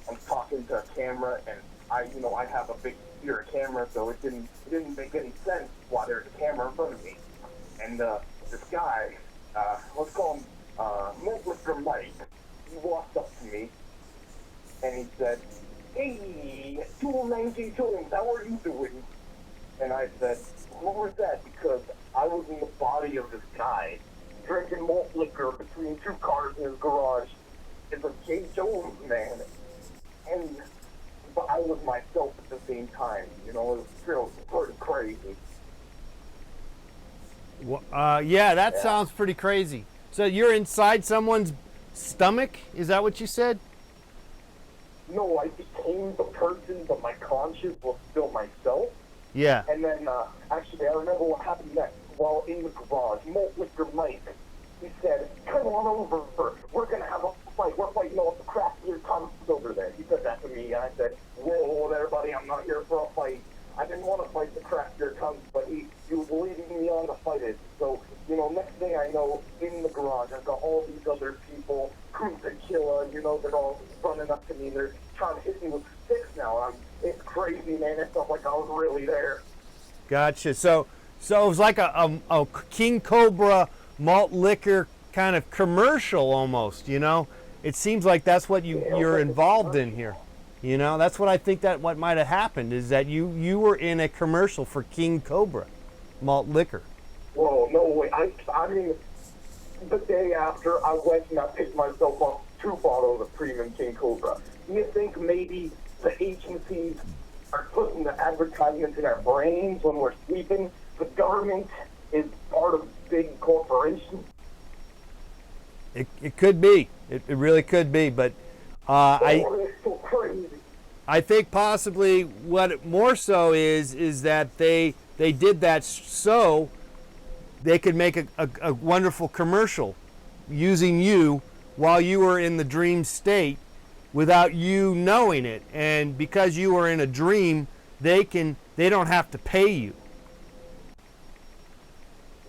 I'm talking to a camera, and I have a big Spirit camera, so it didn't make any sense why there's a camera in front of me. And this guy, let's call him Malt Liquor Mike, he walked up to me, and he said, "Hey, 219 Tunes, how are you doing?" And I said, "What was that?" Because I was in the body of this guy, drinking malt liquor between two cars in his garage. It's a J. Jones, man. But I was myself at the same time. It was pretty crazy. Yeah, that sounds pretty crazy. So you're inside someone's stomach? Is that what you said? No, I became the person, but my conscience was still myself. Yeah. And then, actually, I remember what happened next. While in the garage, Malt Liquor Mike, he said, "Come on over. We're going to have a fight. We're fighting all the craft beer comes over there." He said that to me, and I said, "Whoa, everybody, I'm not here for a fight." I didn't want to fight the craft beer comes, but he was leading me on to fight it. So, next thing I know, in the garage, I've got all these other people, Tequila, they're all running up to me. They're trying to hit me with sticks now. It's crazy, man. It felt like I was really there. Gotcha. So it was like a King Cobra malt liquor kind of commercial almost, It seems like that's what you're involved in here. That's what I think that what might have happened is that you were in a commercial for King Cobra malt liquor. Whoa, no way. I mean, the day after, I went and I picked myself up 2 bottles of premium King Cobra. Do you think maybe the agencies are putting the advertisements in our brains when we're sleeping? The government is part of big corporations. It could be. It really could be. But It's so crazy. I think possibly what more so is that they did that so they could make a wonderful commercial using you while you were in the dream state without you knowing it. And because you were in a dream, they don't have to pay you.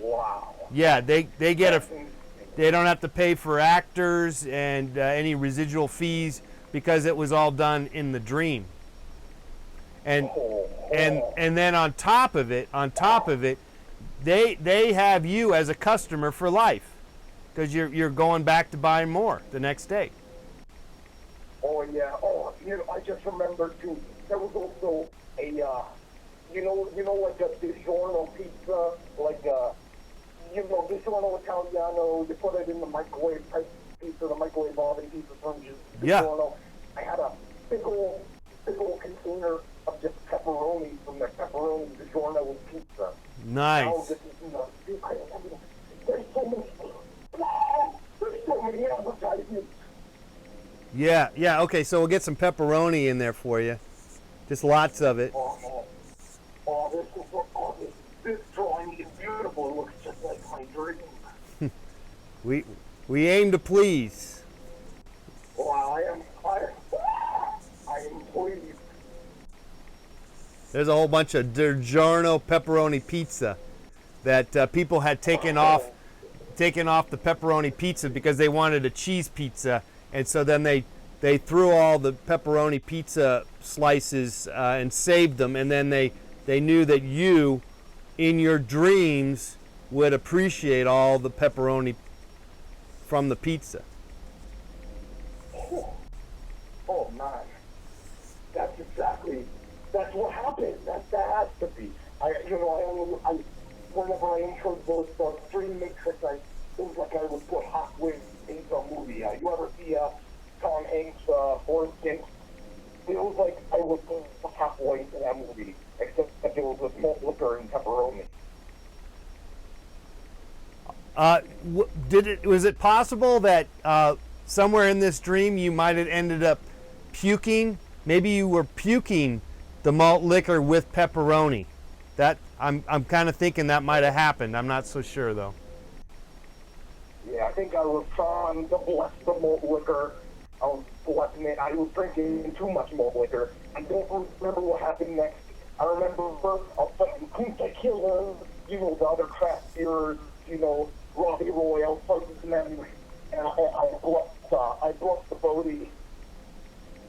Wow. Yeah, they don't have to pay for actors and any residual fees because it was all done in the dream. And then on top of it, they have you as a customer for life because you're going back to buy more the next day. Oh yeah. Oh, I just remembered too. There was also a, like a DiGiorno pizza, like DiGiorno Italiano. You put it in the microwave type pizza, the microwave oven pizza from DiGiorno. I had a big old container of just pepperoni from their pepperoni DiGiorno pizza. Nice. Now this is there's so many advertisements. Yeah. Okay, so we'll get some pepperoni in there for you. Just lots of it. This drawing is beautiful. It looks just like my dream. We aim to please. Well, I am pleased. There's a whole bunch of DiGiorno pepperoni pizza that people had taken off the pepperoni pizza because they wanted a cheese pizza, and so then they threw all the pepperoni pizza slices and saved them, and then they knew that you, in your dreams, would appreciate all the pepperoni from the pizza. Oh man, that's what happened. That has to be. Whenever I entered those dream matrix, it was like I was put halfway into a movie. You ever see Tom Hanks, Forrest Gump? It was like I was halfway into that movie, except that it was with malt liquor and pepperoni. Was it possible that somewhere in this dream you might have ended up puking? Maybe you were puking the malt liquor with pepperoni. That I'm kind of thinking that might have happened. I'm not so sure though. Yeah, I think I was trying to bless the malt liquor. I was blessing it. I was drinking too much malt liquor. I don't remember what happened next. I remember I was fighting Tequila, the other craft beers, Robbie Roy, I was fighting them, and I blessed the Bodie,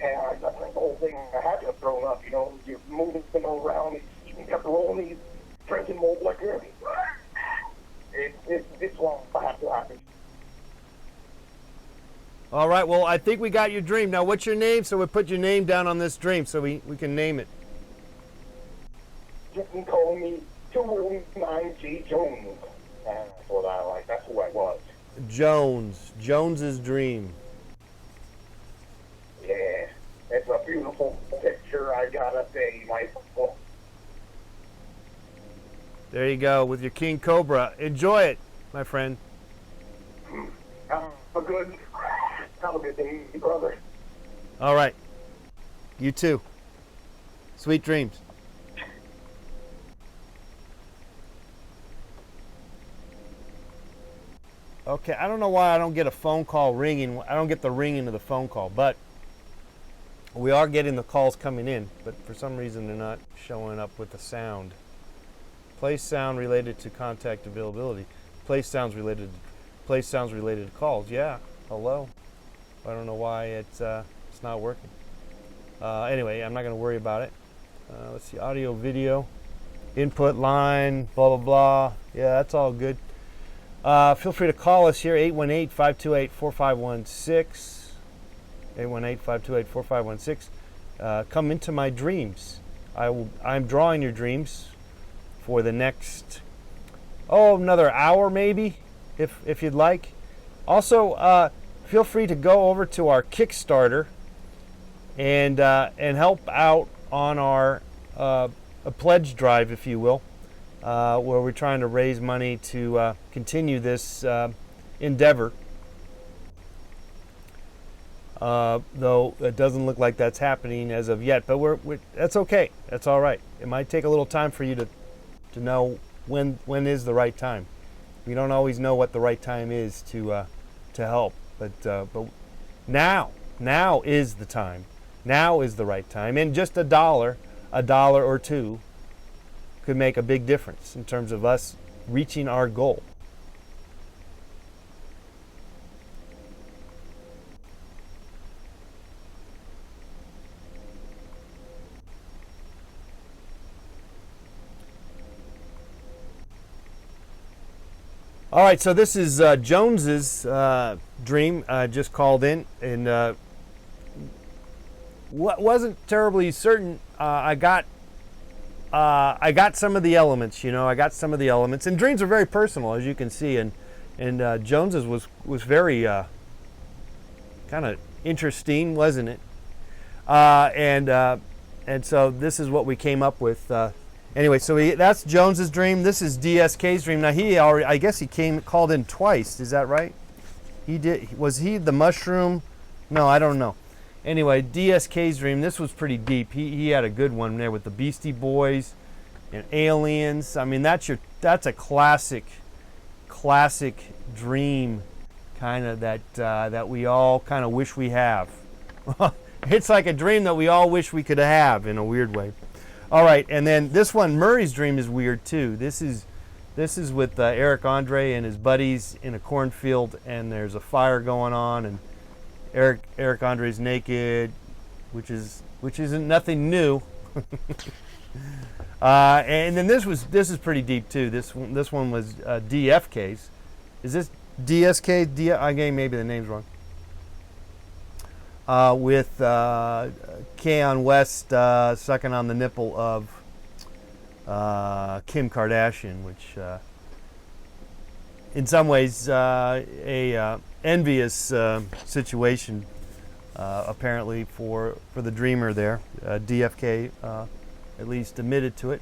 and I drank the whole thing. I had to have thrown up, you're moving them around, eating pepperonis, drinking malt liquor. It's what has to happen. All right, well, I think we got your dream. Now, what's your name? So we put your name down on this dream so we can name it. You can call me 209G Jones. That's what I like. That's who I was. Jones's dream. Yeah, it's a beautiful picture. I gotta say, Michael. There you go with your King Cobra. Enjoy it, my friend. Have a good day, brother. All right. You too. Sweet dreams. Okay, I don't know why I don't get a phone call ringing. I don't get the ringing of the phone call, but we are getting the calls coming in, but for some reason they're not showing up with the sound. Place sound related to contact availability. Place sounds related to calls. Yeah, hello. I don't know why it's not working. Anyway, I'm not going to worry about it. Let's see, audio, video, input line, blah, blah, blah. Yeah, that's all good. Feel free to call us here, 818-528-4516. 818-528-4516. Come into my dreams. I'm drawing your dreams for the next, another hour maybe, if you'd like. Also, feel free to go over to our Kickstarter and help out on our a pledge drive, if you will, where we're trying to raise money to continue this endeavor. Though it doesn't look like that's happening as of yet, but that's okay. That's all right. It might take a little time for you to know when is the right time. We don't always know what the right time is to help, but now is the time. Now is the right time, and just a dollar or two could make a big difference in terms of us reaching our goal. All right, so this is Jones's dream. Just called in and wasn't terribly certain. I got some of the elements, I got some of the elements. And dreams are very personal, as you can see. And Jones's was very kind of interesting, wasn't it? And so this is what we came up with. Anyway, so that's Jones's dream. This is DSK's dream. Now I guess he called in twice. Is that right? He did. Was he the mushroom? No, I don't know. Anyway, DSK's dream. This was pretty deep. He had a good one there with the Beastie Boys and aliens. I mean, that's a classic dream, kind of that we all kind of wish we have. It's like a dream that we all wish we could have in a weird way. All right, and then this one, Murray's dream, is weird too. This is with Eric Andre and his buddies in a cornfield, and there's a fire going on, and Eric Andre's naked, which isn't nothing new. And then this is pretty deep too. This one was DFK's. Is this DSK? I gave maybe the name's wrong. With Keon West sucking on the nipple of Kim Kardashian, which in some ways a envious situation apparently for the dreamer there. DFK at least admitted to it.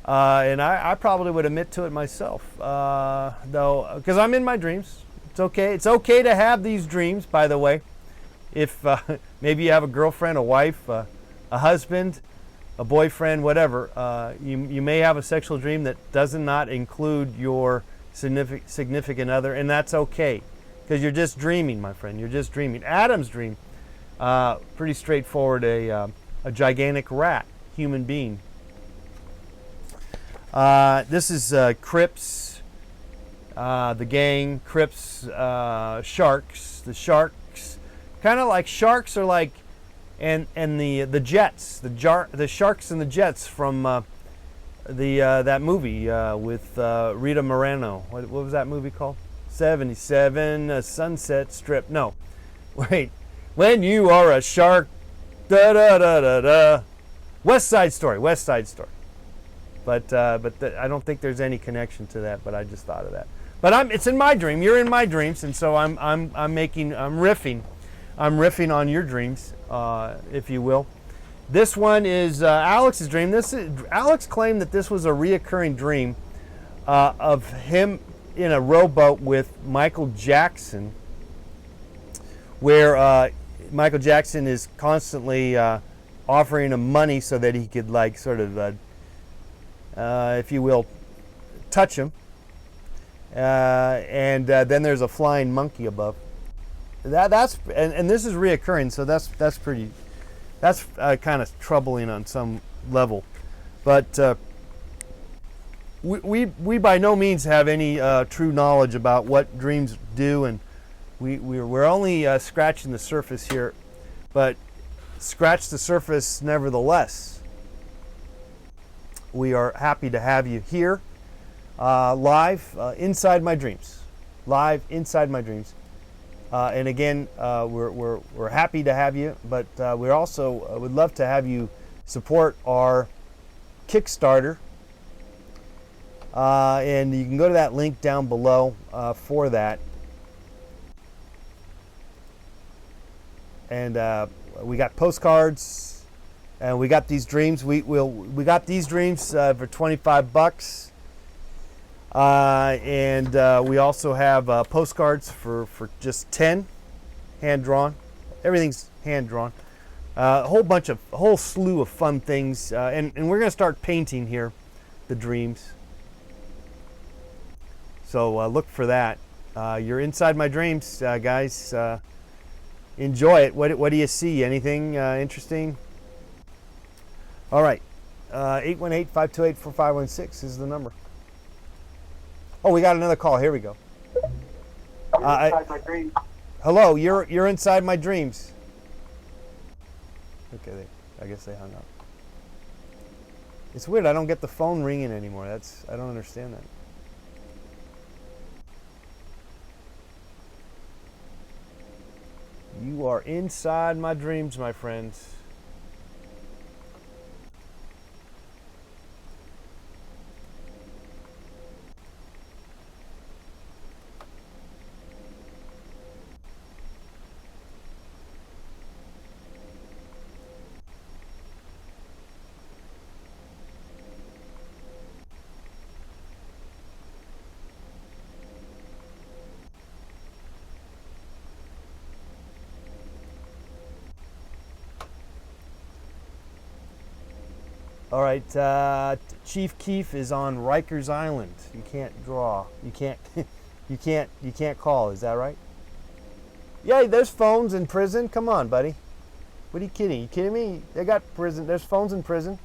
And I probably would admit to it myself, though, because I'm in my dreams. It's okay. It's okay to have these dreams, by the way. If maybe you have a girlfriend, a wife, a husband, a boyfriend, whatever, you may have a sexual dream that does not include your significant other, and that's okay, because you're just dreaming, my friend. You're just dreaming. Adam's dream, pretty straightforward, a gigantic rat, human being. This is Crips, the gang, Crips, Sharks, the Sharks. Kind of like Sharks are like, and the Jets, the Sharks and the Jets from that movie with Rita Moreno. What was that movie called? 77 Sunset Strip. No, wait. When you are a shark, da da da da da. West Side Story. But I don't think there's any connection to that. But I just thought of that. But it's in my dream. You're in my dreams, and so I'm riffing. I'm riffing on your dreams, if you will. This one is Alex's dream. Alex claimed that this was a reoccurring dream of him in a rowboat with Michael Jackson, where Michael Jackson is constantly offering him money so that he could, like, sort of, if you will, touch him. and then there's a flying monkey above. That's this is reoccurring, so that's pretty. That's kind of troubling on some level, but we by no means have any true knowledge about what dreams do, and we're only scratching the surface here, but scratch the surface nevertheless. We are happy to have you here, live inside my dreams, and again, we're happy to have you, but we also would love to have you support our Kickstarter, and you can go to that link down below for that. And we got postcards, and we got these dreams. We got these dreams for $25, and we also have postcards for just 10, hand drawn. Everything's hand drawn. A whole slew of fun things, and we're gonna start painting here, the dreams. So look for that. You're inside my dreams, guys. Enjoy it. What do you see? Anything interesting? All right. 818-528-4516 is the number. Oh, we got another call. Here we go. Inside my dreams. Hello. You're inside my dreams. Okay. I guess they hung up. It's weird. I don't get the phone ringing anymore. I don't understand that. You are inside my dreams, my friends. All right, Chief Keef is on Rikers Island. You can't draw. You can't call. Is that right? Yeah, there's phones in prison. Come on, buddy. What are you kidding? You kidding me? They got prison. There's phones in prison.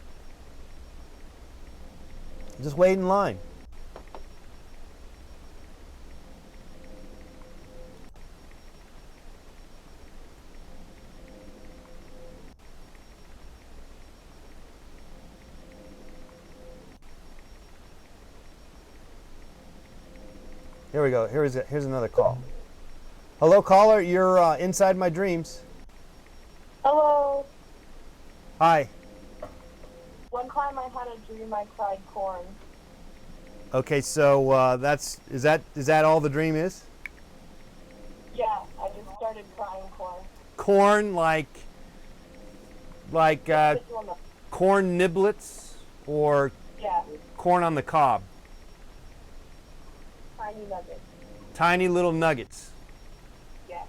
Just wait in line. Here we go. Here's another call. Hello, caller. You're inside my dreams. Hello. Hi. One time I had a dream I cried corn. Okay, so is that all the dream is? Yeah, I just started crying corn. Corn, like corn niblets, or Yeah, corn on the cob? tiny nuggets. Tiny little nuggets. Yeah.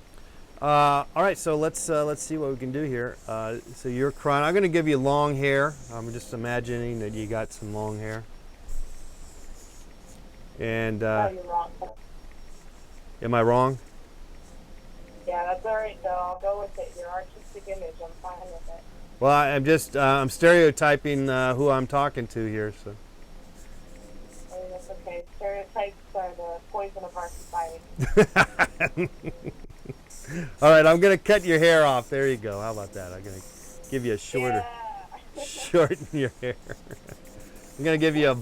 All right, so let's see what we can do here. So you're crying. I'm going to give you long hair. I'm just imagining that you got some long hair. And No, you're wrong. am I wrong? Yeah, that's all right, though. I'll go with it. Your artistic image, I'm fine with it. Well, I'm just I'm stereotyping who I'm talking to here. So. I mean, that's okay. Stereotypes are the poison of our society. All right, I'm going to cut your hair off. There you go. How about that? I'm going to give you a shorter, Yeah. shorten your hair. I'm going to give you a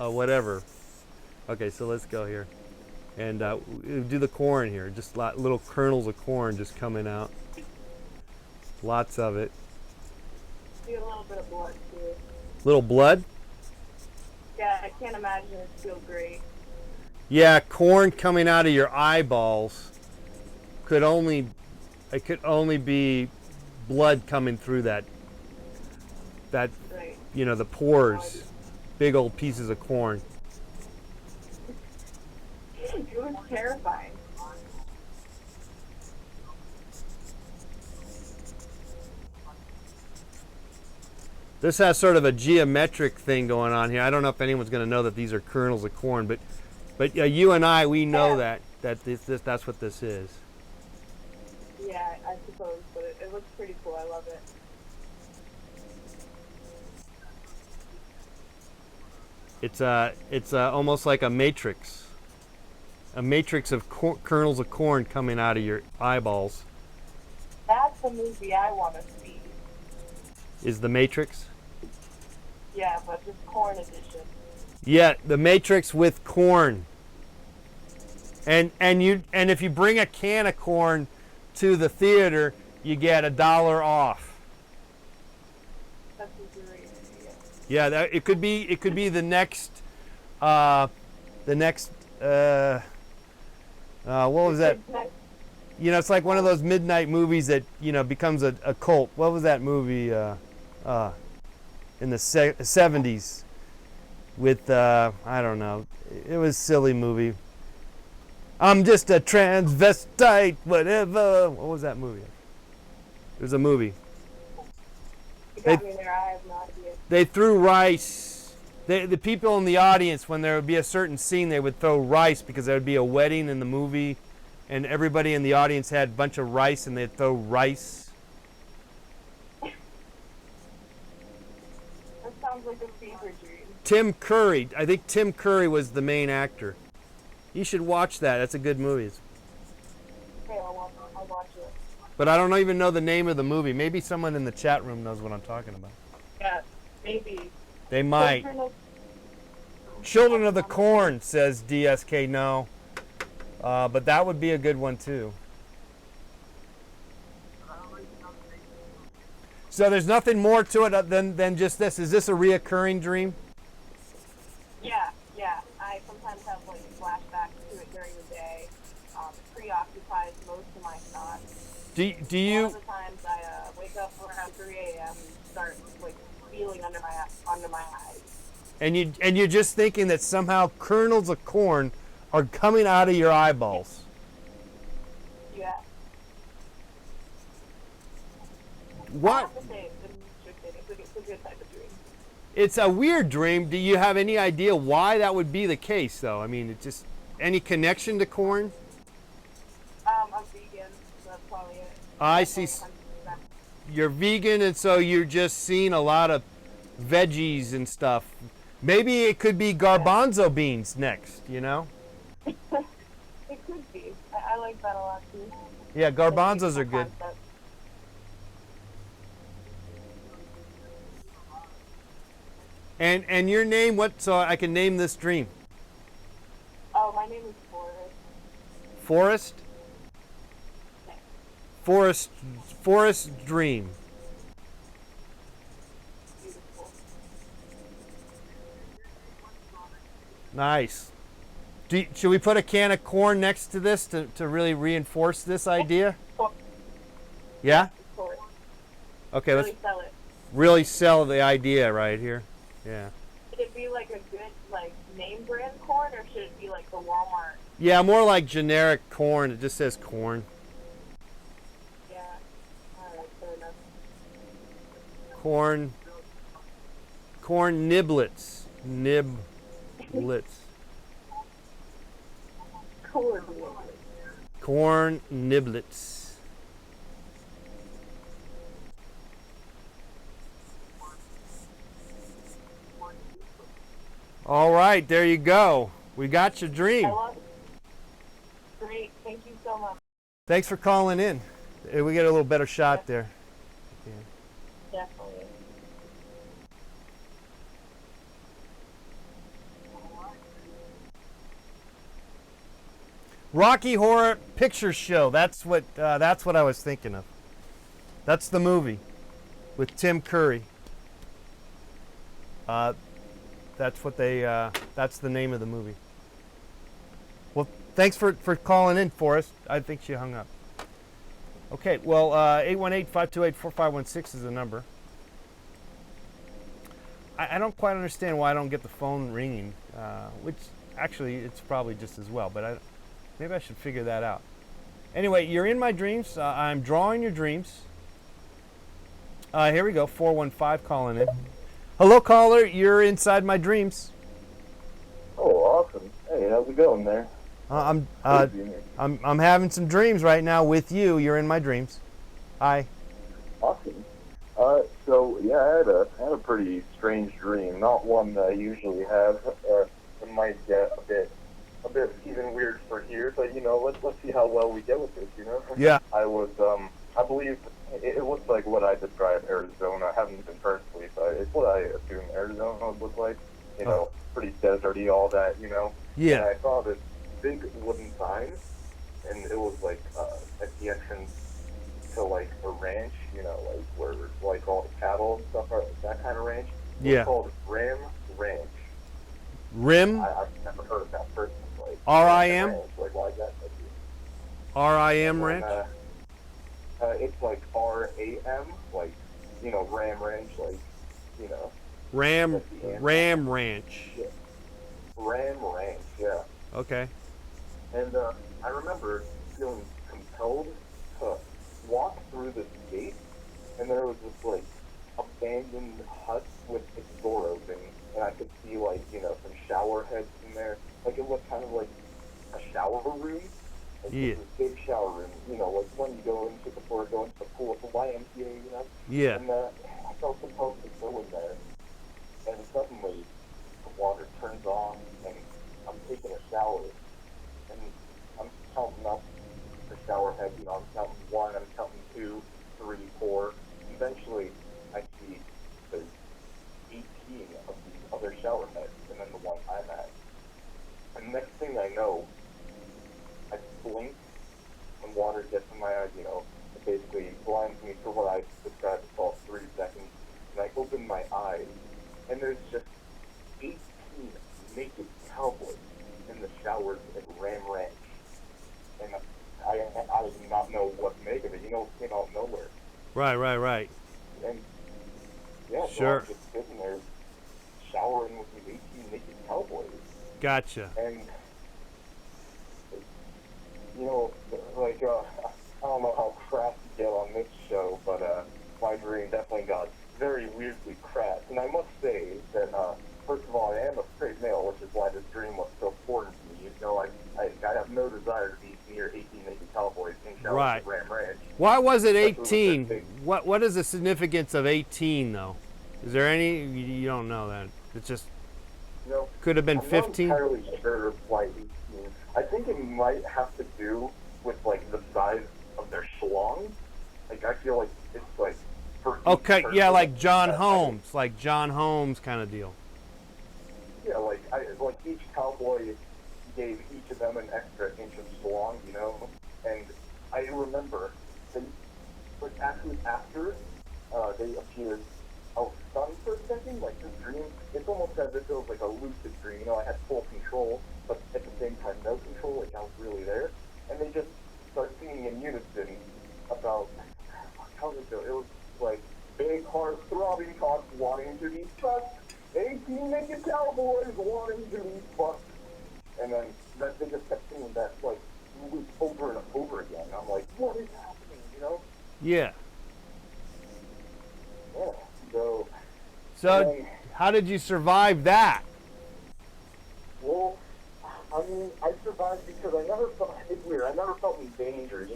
whatever. Okay, so let's go here. And do the corn here. Just little kernels of corn just coming out. Lots of it. Do a little bit of blood, too. Little blood? Yeah, I can't imagine it feel great. Yeah, corn coming out of your eyeballs could only be blood coming through that Right. the pores. Big old pieces of corn. It was terrifying. This has sort of a geometric thing going on here. I don't know if anyone's going to know that these are kernels of corn, but But you and I, we know that's what this is. Yeah, I suppose, but it looks pretty cool. I love it. It's almost like a matrix of kernels of corn coming out of your eyeballs. That's the movie I want to see. Is the Matrix? Yeah, but just corn edition. Yeah, the Matrix with corn. And if you bring a can of corn to the theater, you get $1 off. That's a great idea. Yeah, it could be the next what was that? You know, it's like one of those midnight movies that, becomes a cult. What was that movie in the 70s with I don't know. It was a silly movie. I'm just a transvestite, whatever. What was that movie? It was a movie. You got me there. I have no idea. They threw rice. The people in the audience, when there would be a certain scene, they would throw rice because there would be a wedding in the movie, and everybody in the audience had a bunch of rice, and they'd throw rice. That sounds like a fever dream. Tim Curry. I think Tim Curry was the main actor. You should watch that. That's a good movie. Okay, I'll watch it. But I don't even know the name of the movie. Maybe someone in the chat room knows what I'm talking about. Yeah, maybe. They might. Children of the Corn, says DSK. No. But that would be a good one too. So there's nothing more to it than just this. Is this a reoccurring dream? Yeah. I sometimes have like flashbacks to it during the day. It preoccupies most of my thoughts. Do you? One of the times I wake up around 3 a.m. and start like feeling under my eyes. And you're just thinking that somehow kernels of corn are coming out of your eyeballs. Yeah. What? I have to say, it's a good type of dream. It's a weird dream. Do you have any idea why that would be the case, though? I mean, it's just any connection to corn? I'm vegan, so that's probably it. I see. You're vegan, and so you're just seeing a lot of veggies and stuff. Maybe it could be garbanzo beans next, It could be. I like that a lot, too. Yeah, garbanzos are good. Concept. And your name, what? So I can name this dream. Oh, my name is Forrest. Forest? Forest dream. Beautiful. Nice. Should we put a can of corn next to this to really reinforce this idea? Yeah? Forrest. Okay, Really let's sell it. really sell the idea right here. Yeah. Should it be like a good name brand corn, or should it be like the Walmart? Yeah, more like generic corn. It just says corn. Yeah. Alright, fair enough. Corn niblets. Niblets. Corn. Corn niblets. All right, there you go. We got your dream. I love it. Great. Thank you so much. Thanks for calling in. We get a little better shot there. Definitely. Rocky Horror Picture Show. That's what I was thinking of. That's the movie with Tim Curry. That's the name of the movie. Well, thanks for calling in, Forrest. I think she hung up. Okay, well, 818-528-4516 is the number. I don't quite understand why I don't get the phone ringing, which actually it's probably just as well, but maybe I should figure that out. Anyway, you're in my dreams. I'm drawing your dreams. Here we go, 415 calling in. Hello, caller. You're inside my dreams. Oh, awesome. Hey, how's How's it going there? I'm having some dreams right now with you. You're in my dreams. Hi. Awesome. So yeah, I had a pretty strange dream. Not one that I usually have. It might get a bit even weird for here, but let's see how well we get with this. Yeah. I was I believe it looks like what I described Arizona. I haven't been personally, but it's what I assume Arizona would look like. Pretty deserty, all that. Yeah. And I saw this big wooden sign, and it was like at the entrance to like a ranch, like where like all the cattle and stuff are, that kind of ranch. It's called Ram Ranch. Rim? I've never heard of that person. Like R-I-M? Ranch, like why is that? R-I-M Ranch? It's like R-A-M, like Ram Ranch, like Ram Ranch. Yeah. Ram Ranch, yeah. Okay. And I remember feeling compelled to walk through this gate, and there was this like abandoned hut with its door open, and I could see like some shower heads in there. Like it looked kind of like a shower room. Like Yeah. this big shower room, like when you go into before going to the pool at the YMCA, Yeah. And I felt compelled to go in there, and suddenly the water turns on, and I'm taking a shower, and I'm counting up the shower head. I'm counting 1, I'm counting 2, 3, 4. Eventually, I see there's 18 of these other shower heads, and then the one I'm at. And next thing I know, I blink, and water gets in my eyes. It basically blinds me for what I described as about 3 seconds. And I open my eyes, and there's just 18 naked cowboys in the showers at Ram Ranch. And I did not know what to make of it. It came out of nowhere. Right. And yeah, Sure. So I'm just sitting there showering with these 18 naked cowboys. Gotcha. And I don't know how crass you get on this show, but my dream definitely got very weirdly crass. And I must say that, first of all, I am a straight male, which is why this dream was so important to me. I have no desire to be near 18 naked cowboys in showers Right. at Ram Ranch. Why was it Especially 18? with this big- What is the significance of 18 though? Is there any? You don't know that. It's just could have been I'm 15. not entirely sure why 18. I think it might have to do with like the size of their schlong. Like I feel like it's like for each Okay, person, yeah, like John I- Holmes, kind of deal. Yeah, like each cowboy gave each of them an extra inch of schlong, And I remember after they appeared, I was stunned for a second, like this dream. It's almost as if it was like a lucid dream. I had full control, but at the same time no control. Like I was really there, and they just start singing in unison about how did it go? It was like big heart throbbing cocks wanting to be fucked. 18 naked cowboys wanting to be fucked. And then they just kept singing that like loop over and over again. I'm like, what is happening? Yeah. Yeah. So How did you survive that? well, I mean, I survived because I never felt. It's weird. I never felt in danger.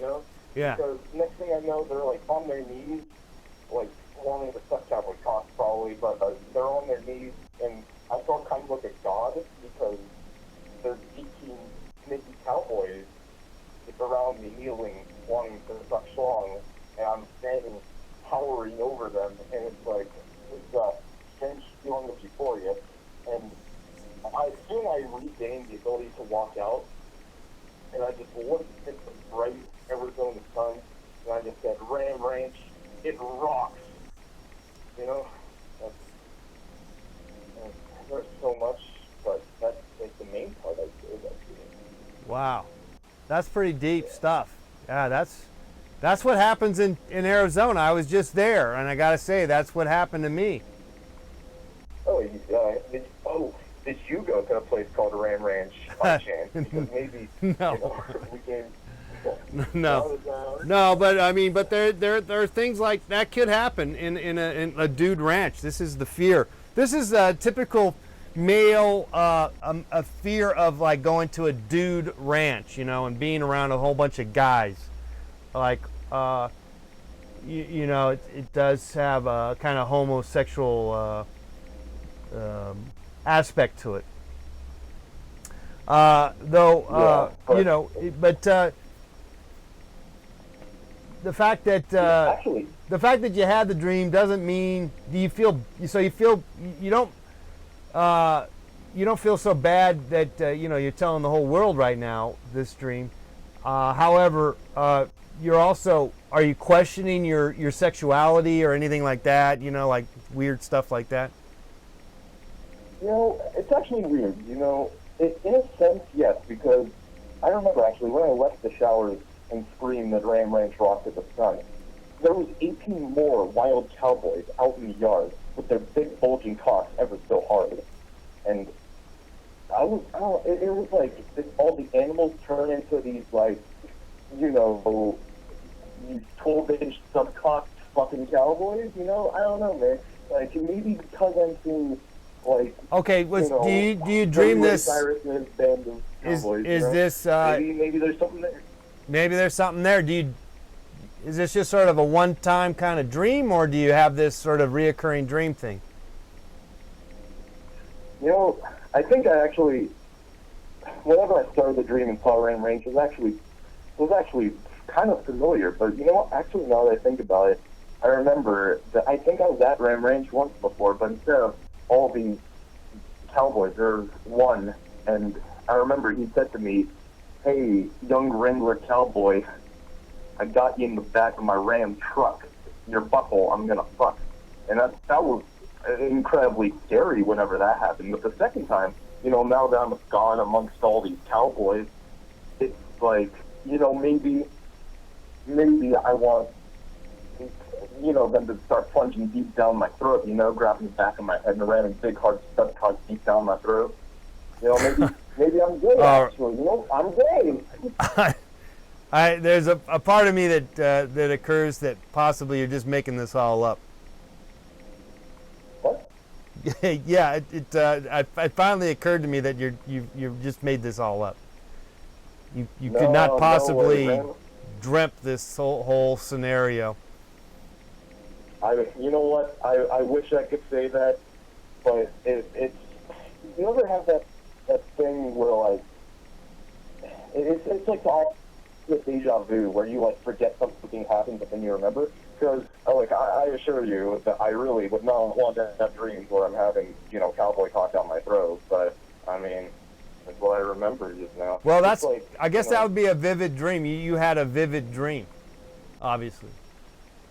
Yeah. Because next thing I know, they're like on their knees, like wanting to suck cowboy cock probably, but they're on their knees, and I felt kind of like a god because there's 18 naked cowboys around me kneeling, wanting to suck schlong, and I'm standing towering over them, and it's like this strange feeling of euphoria. And I soon regained the ability to walk out, and I just looked at the bright Arizona sun, and I just said, Ram Ranch, it rocks. There's so much, but that's like the main part I feel like. Wow, that's pretty deep stuff. Yeah, that's what happens in Arizona. I was just there, and I gotta say that's what happened to me. Oh, did you go to a place called Ram Ranch by chance? Because maybe No. we can. No, but there are things like that could happen in a dude ranch. This is the fear. This is typical male a fear of like going to a dude ranch, you know, and being around a whole bunch of guys. Like, you know, it does have a kind of homosexual aspect to it. Though, you know, but the fact that the fact that you had the dream doesn't mean you don't feel so bad that you know, you're telling the whole world right now this dream. However, are you questioning your sexuality or anything like that? You know, like weird stuff like that. You know, it's actually weird. You know, in a sense, yes, because I remember actually when I left the showers and screamed that Ram Ranch rocked at the sun, there was 18 more wild cowboys out in the yard with their big bulging cocks ever so hard. And it was like all the animals turn into these, like, you know, these 12-inch subcocked fucking cowboys, you know? I don't know, man. Like, maybe because I'm seeing, like, okay, do you dream this? Is this maybe there's something there. Maybe there's something there. Is this just sort of a one-time kind of dream, or do you have this sort of reoccurring dream thing? You know, I think I actually, whenever I started the dream and saw Ram Ranch, it was actually kind of familiar. But you know what? Actually, now that I think about it, I remember that I think I was at Ram Ranch once before, but instead of all these cowboys, there was one, and I remember he said to me, "Hey, young Wrangler cowboy, I got you in the back of my Ram truck. Your butthole, I'm gonna fuck." And that was incredibly scary whenever that happened. But the second time, you know, now that I'm gone amongst all these cowboys, it's like, you know, maybe I want, you know, them to start plunging deep down my throat, you know, grabbing the back of my head and ramming big hard stud cock deep down my throat. You know, maybe I'm gay, actually. You know, I'm gay. There's a part of me that occurs that possibly you're just making this all up. What? Yeah, it finally occurred to me that you've just made this all up. You could not possibly dreamt this whole scenario. You know what? I wish I could say that, but it's. You ever have that thing where, like, it's like the deja vu, where you, like, forget something happened but then you remember? Because, like, I assure you that I really would not want to have dreams where I'm having, you know, cowboy cock down my throat, but I mean, that's what I remember just now. Well, that's, like, I guess that would be a vivid dream. You had a vivid dream, obviously.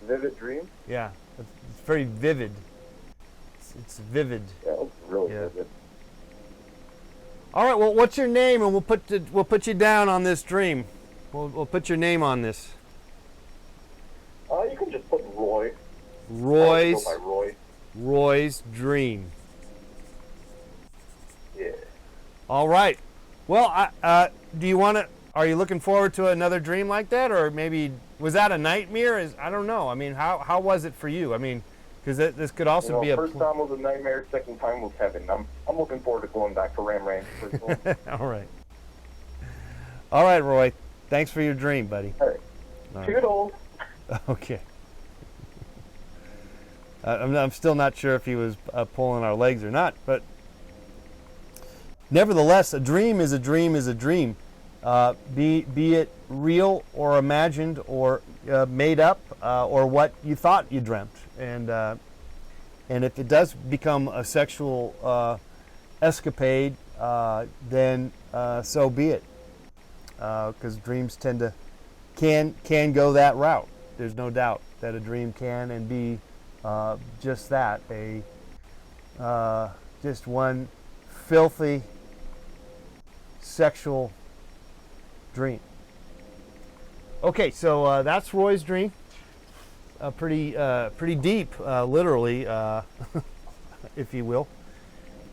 Vivid dream? Yeah, it's very vivid. It's vivid. Yeah, it's really vivid. All right. Well, what's your name, and we'll put you down on this dream. We'll put your name on this. You can just put Roy. Roy's. Go by Roy. Roy's dream. Yeah. All right. Well, do you want to? Are you looking forward to another dream like that, or maybe was that a nightmare? I don't know. I mean, how was it for you? I mean, because this could also be a. First time was a nightmare. Second time was heaven. I'm looking forward to going back to Ram Ranch. All right. All right, Roy. Thanks for your dream, buddy. All right. Toodles. Okay. I'm still not sure if he was pulling our legs or not, but nevertheless, a dream is a dream is a dream. Be it real or imagined or made up or what you thought you dreamt, and if it does become a sexual escapade, then so be it. Because dreams can go that route. There's no doubt that a dream can and be just that, just one filthy sexual dream. Okay, so that's Roy's dream. Pretty deep, literally, if you will.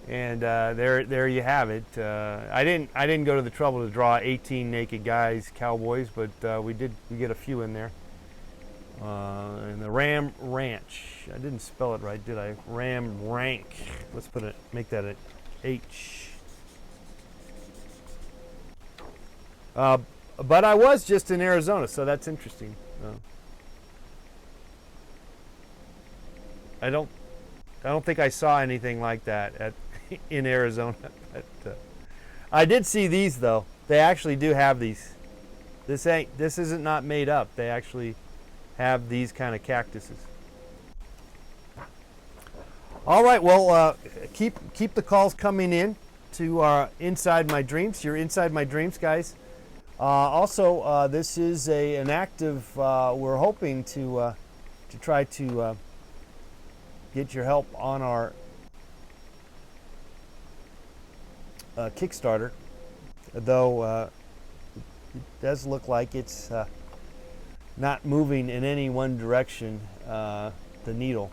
And there you have it. I didn't go to the trouble to draw 18 naked guys, cowboys, but we get a few in there. And the Ram Ranch. I didn't spell it right, did I? Ram Rank. Let's make that H. But I was just in Arizona, so that's interesting. I don't think I saw anything like that in Arizona. I did see these though. They actually do have these. This isn't not made up. They actually have these kind of cactuses. All right, well, keep the calls coming in to Inside My Dreams. You're Inside My Dreams, guys. Also, this is an active. We're hoping to try to get your help on our Kickstarter, though it does look like it's not moving in any one direction, the needle.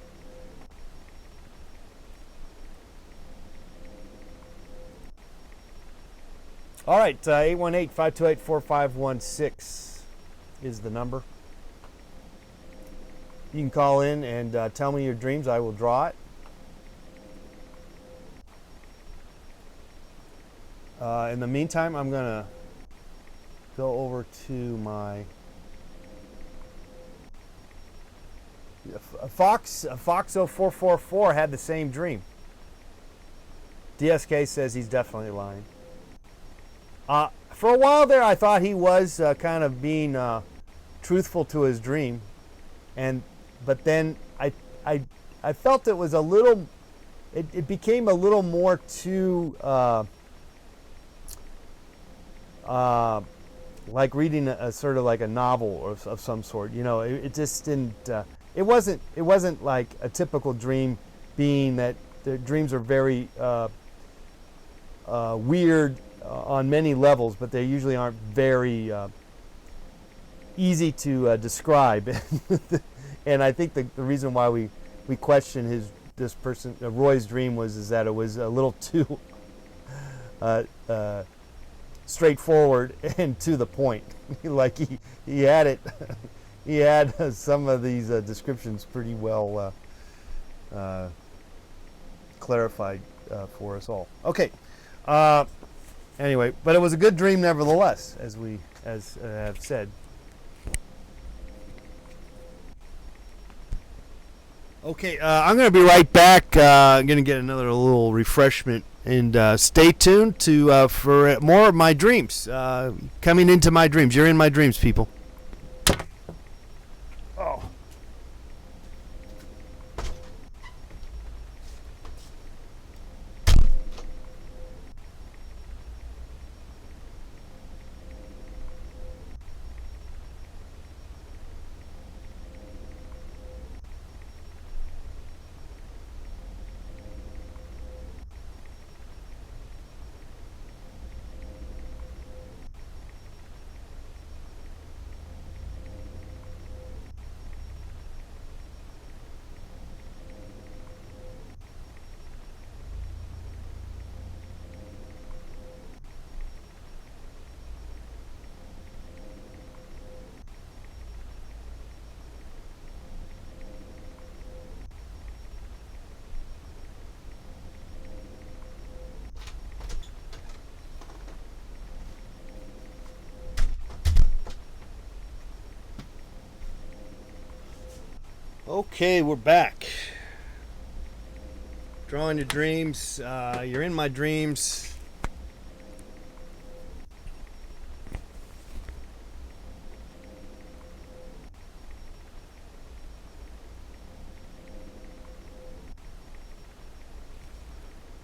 All right, 818-528-4516 is the number. You can call in and tell me your dreams. I will draw it. In the meantime, I'm going to go over to my Fox0444 had the same dream. DSK says he's definitely lying. For a while there, I thought he was kind of being truthful to his dream, but then I felt it was a little. It became a little more too like reading a sort of like a novel of some sort. You know, it just didn't. It wasn't like a typical dream, being that the dreams are very weird on many levels, but they usually aren't very easy to describe. And I think the reason why we question this person Roy's dream is that it was a little too straightforward and to the point. Like he had it. He had some of these descriptions pretty well clarified for us all. Okay. Anyway, but it was a good dream nevertheless, as have said. Okay, I'm going to be right back. I'm going to get another little refreshment, and stay tuned for more of my dreams. Coming into my dreams. You're in my dreams, people. Oh. Okay, we're back. Drawing your dreams. You're in my dreams.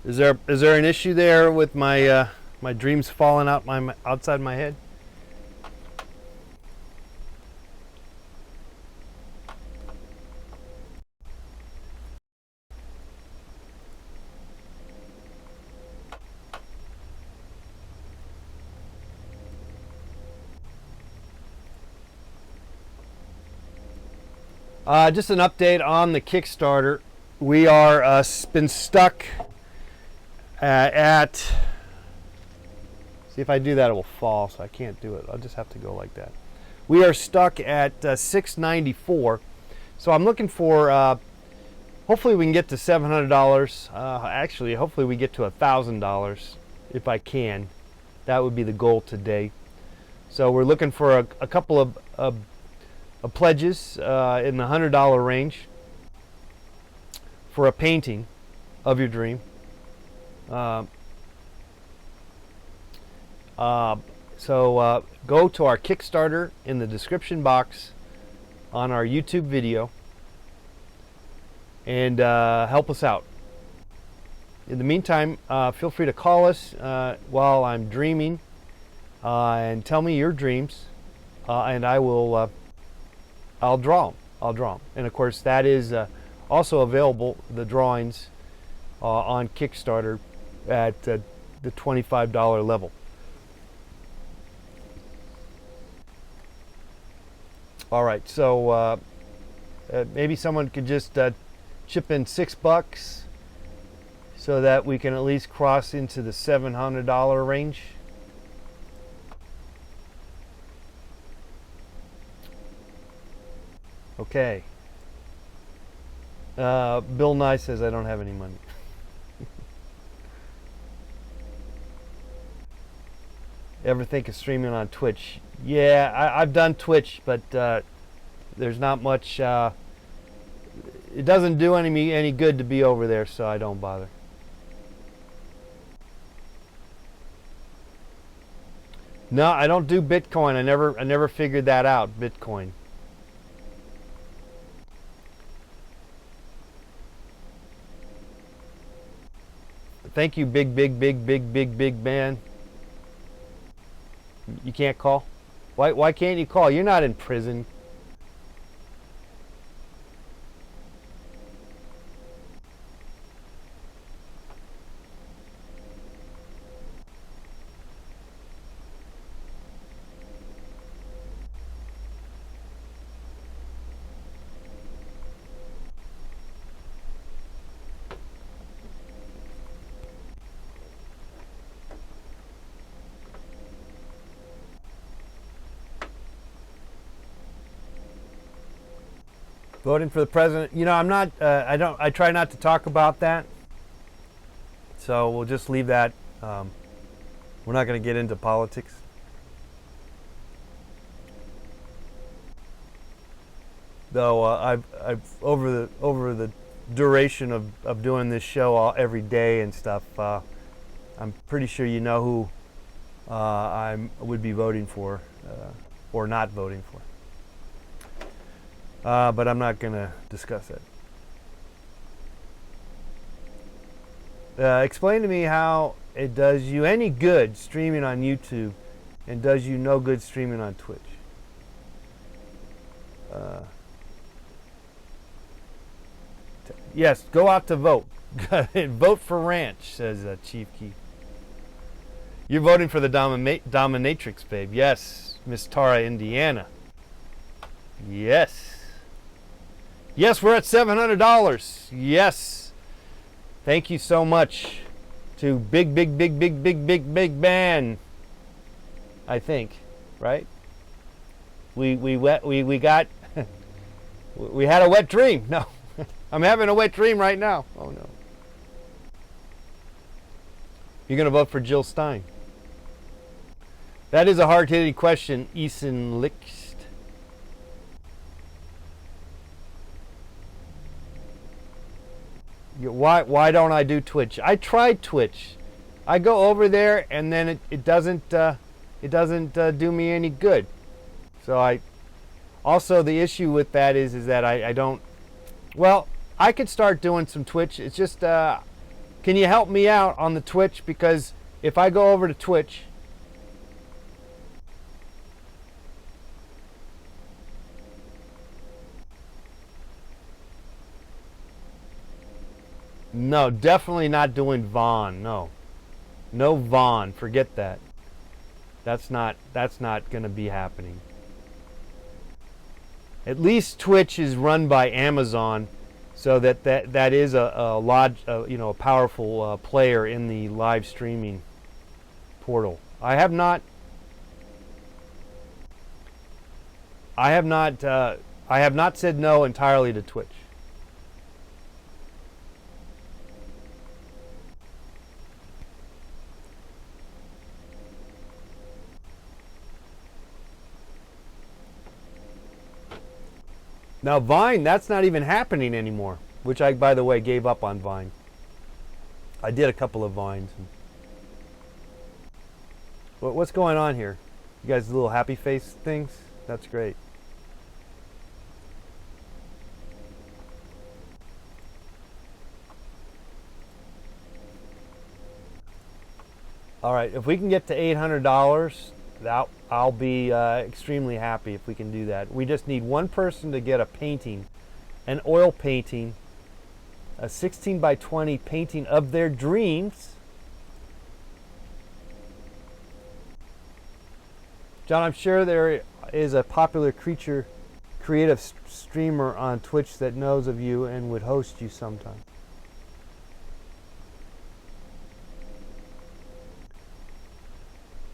Is there an issue there with my my dreams falling out outside my head? Just an update on the Kickstarter. We are been stuck at. See, if I do that, it will fall, so I can't do it. I'll just have to go like that. We are stuck at 694. So I'm looking for hopefully we can get to $700. Actually, hopefully we get to $1,000 if I can. That would be the goal today. So we're looking for a couple of pledges in the $100 range for a painting of your dream. So go to our Kickstarter in the description box on our YouTube video and help us out. In the meantime, feel free to call us while I'm dreaming and tell me your dreams, and I will. I'll draw them. I'll draw them, and of course that is also available. The drawings on Kickstarter at the $25 level. All right, so maybe someone could just chip in $6 so that we can at least cross into the $700 range. Okay. Bill Nye says I don't have any money. Ever think of streaming on Twitch? Yeah, I've done Twitch, but there's not much. It doesn't do any good to be over there, so I don't bother. No, I don't do Bitcoin. I never figured that out. Bitcoin. Thank you, big man. You can't call? Why can't you call? You're not in prison. Voting for the president. You know, I'm not. I try not to talk about that. So we'll just leave that. We're not going to get into politics. Though I've over the duration of doing this show every day and stuff, I'm pretty sure you know who I would be voting for or not voting for. But I'm not going to discuss it. Explain to me how it does you any good streaming on YouTube and does you no good streaming on Twitch. Yes, go out to vote. Vote for Ranch, says Chief Keith. You're voting for the dominatrix, babe. Yes, Miss Tara, Indiana. Yes. Yes, we're at $700. Yes. Thank you so much to big man. I think, right? We got we had a wet dream. No. I'm having a wet dream right now. Oh no. You're going to vote for Jill Stein. That is a hard-hitting question, Eason Lixt. Why don't I do Twitch? I tried Twitch. I go over there and then it doesn't do me any good. So also the issue with that is that I don't. Well, I could start doing some Twitch. It's just can you help me out on the Twitch, because if I go over to Twitch, no, definitely not doing Vaughn. No Vaughn. Forget that. That's not going to be happening. At least Twitch is run by Amazon, so that is a powerful player in the live streaming portal. I have not said no entirely to Twitch. Now Vine, that's not even happening anymore, which I, by the way, gave up on Vine. I did a couple of Vines. What's going on here? You guys little happy face things? That's great. All right, if we can get to $800, I'll be extremely happy if we can do that. We just need one person to get a painting, an oil painting, a 16 by 20 painting of their dreams. John, I'm sure there is a popular creative streamer on Twitch that knows of you and would host you sometime.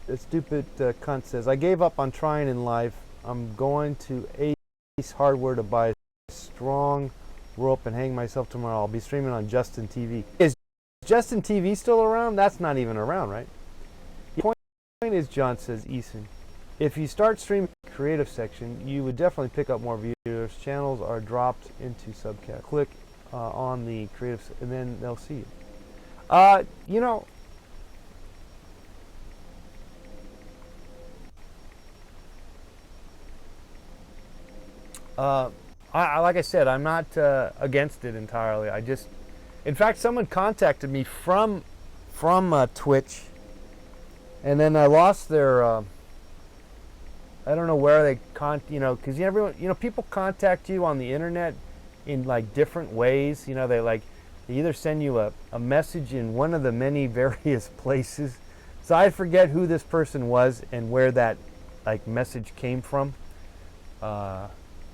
The stupid cunt says, I gave up on trying in life. I'm going to Ace Hardware to buy a strong rope and hang myself tomorrow. I'll be streaming on Justin TV. Is Justin TV still around? That's not even around, right? The point is, John says, Eason, if you start streaming the creative section, you would definitely pick up more viewers. Channels are dropped into subcat. Click on the creative and then they'll see you. You know, like I said, I'm not against it entirely. I just, in fact, someone contacted me from Twitch, and then I lost their. I don't know where they because everyone, people contact you on the internet in like different ways. They either send you a message in one of the many various places. So I forget who this person was and where that message came from.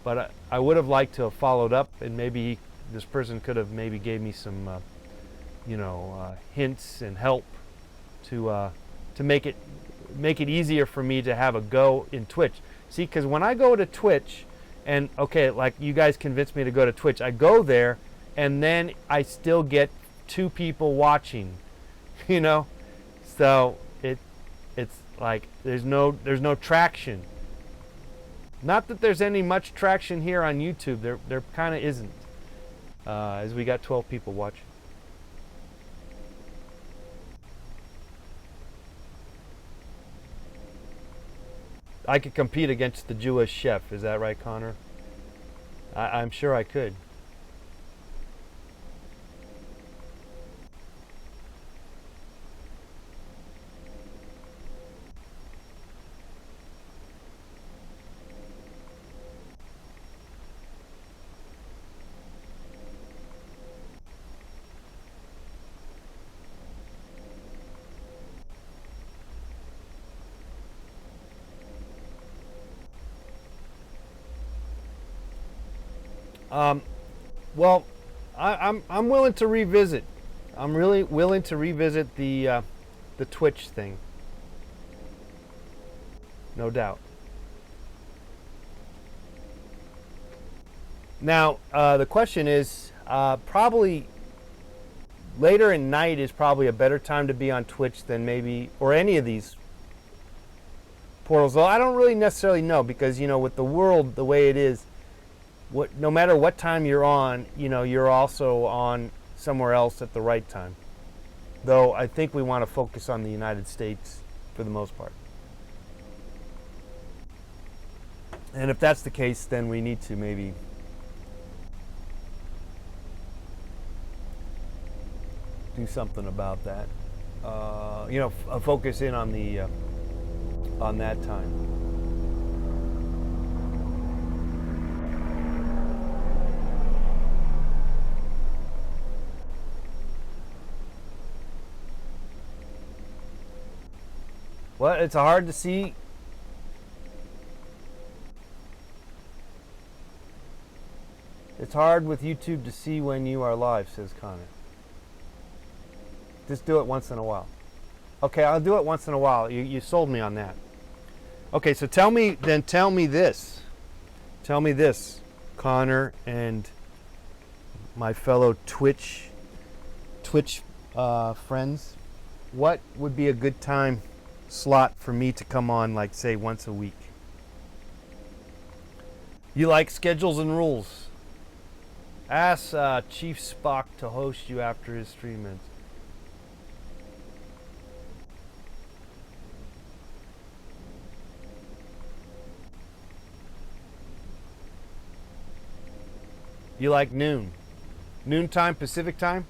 But I would have liked to have followed up, and maybe this person could have maybe gave me some, hints and help to make it easier for me to have a go in Twitch. See, because when I go to Twitch, and like you guys convinced me to go to Twitch, I go there, and then I still get 2 people watching, so it's like there's no traction. Not that there's any much traction here on YouTube. There kind of isn't, as we got 12 people watching. I could compete against the Jewish chef. Is that right, Connor? I'm sure I could. Well, I'm willing to revisit. I'm really willing to revisit the Twitch thing. No doubt. Now, the question is, probably later at night is probably a better time to be on Twitch than maybe, or any of these portals. Well, I don't really necessarily know, because, with the world the way it is, no matter what time you're on, you're also on somewhere else at the right time. Though I think we want to focus on the United States for the most part. And if that's the case, then we need to maybe do something about that. Focus in on the on that time. Well, it's hard to see. It's hard with YouTube to see when you are live, says Connor. Just do it once in a while. Okay, I'll do it once in a while. You sold me on that. Okay, so tell me this. Tell me this, Connor and my fellow Twitch friends. What would be a good time slot for me to come on, like, say, once a week? You like schedules and rules. Ask Chief Spock to host you after his stream ends. You like noon? Noontime Pacific time?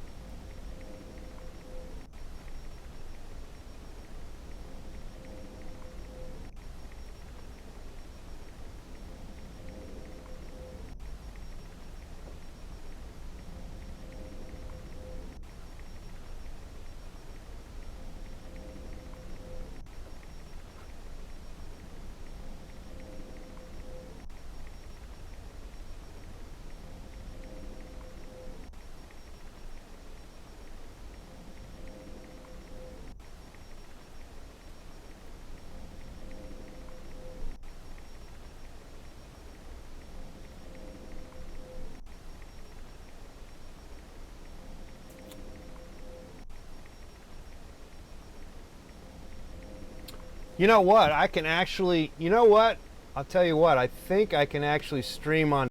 You know what? I can actually, you know what? I'll tell you what, I think I can actually stream on.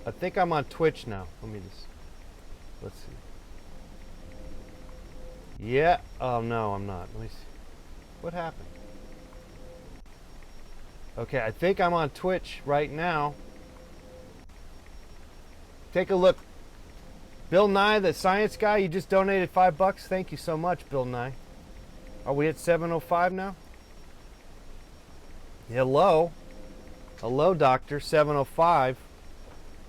I think I'm on Twitch now. Let's see. Yeah, oh no, I'm not. Let me see. What happened? Okay, I think I'm on Twitch right now. Take a look. Bill Nye, the science guy, you just donated $5. Thank you so much, Bill Nye. Are we at 7:05 now? Hello. Hello, Doctor. 7:05.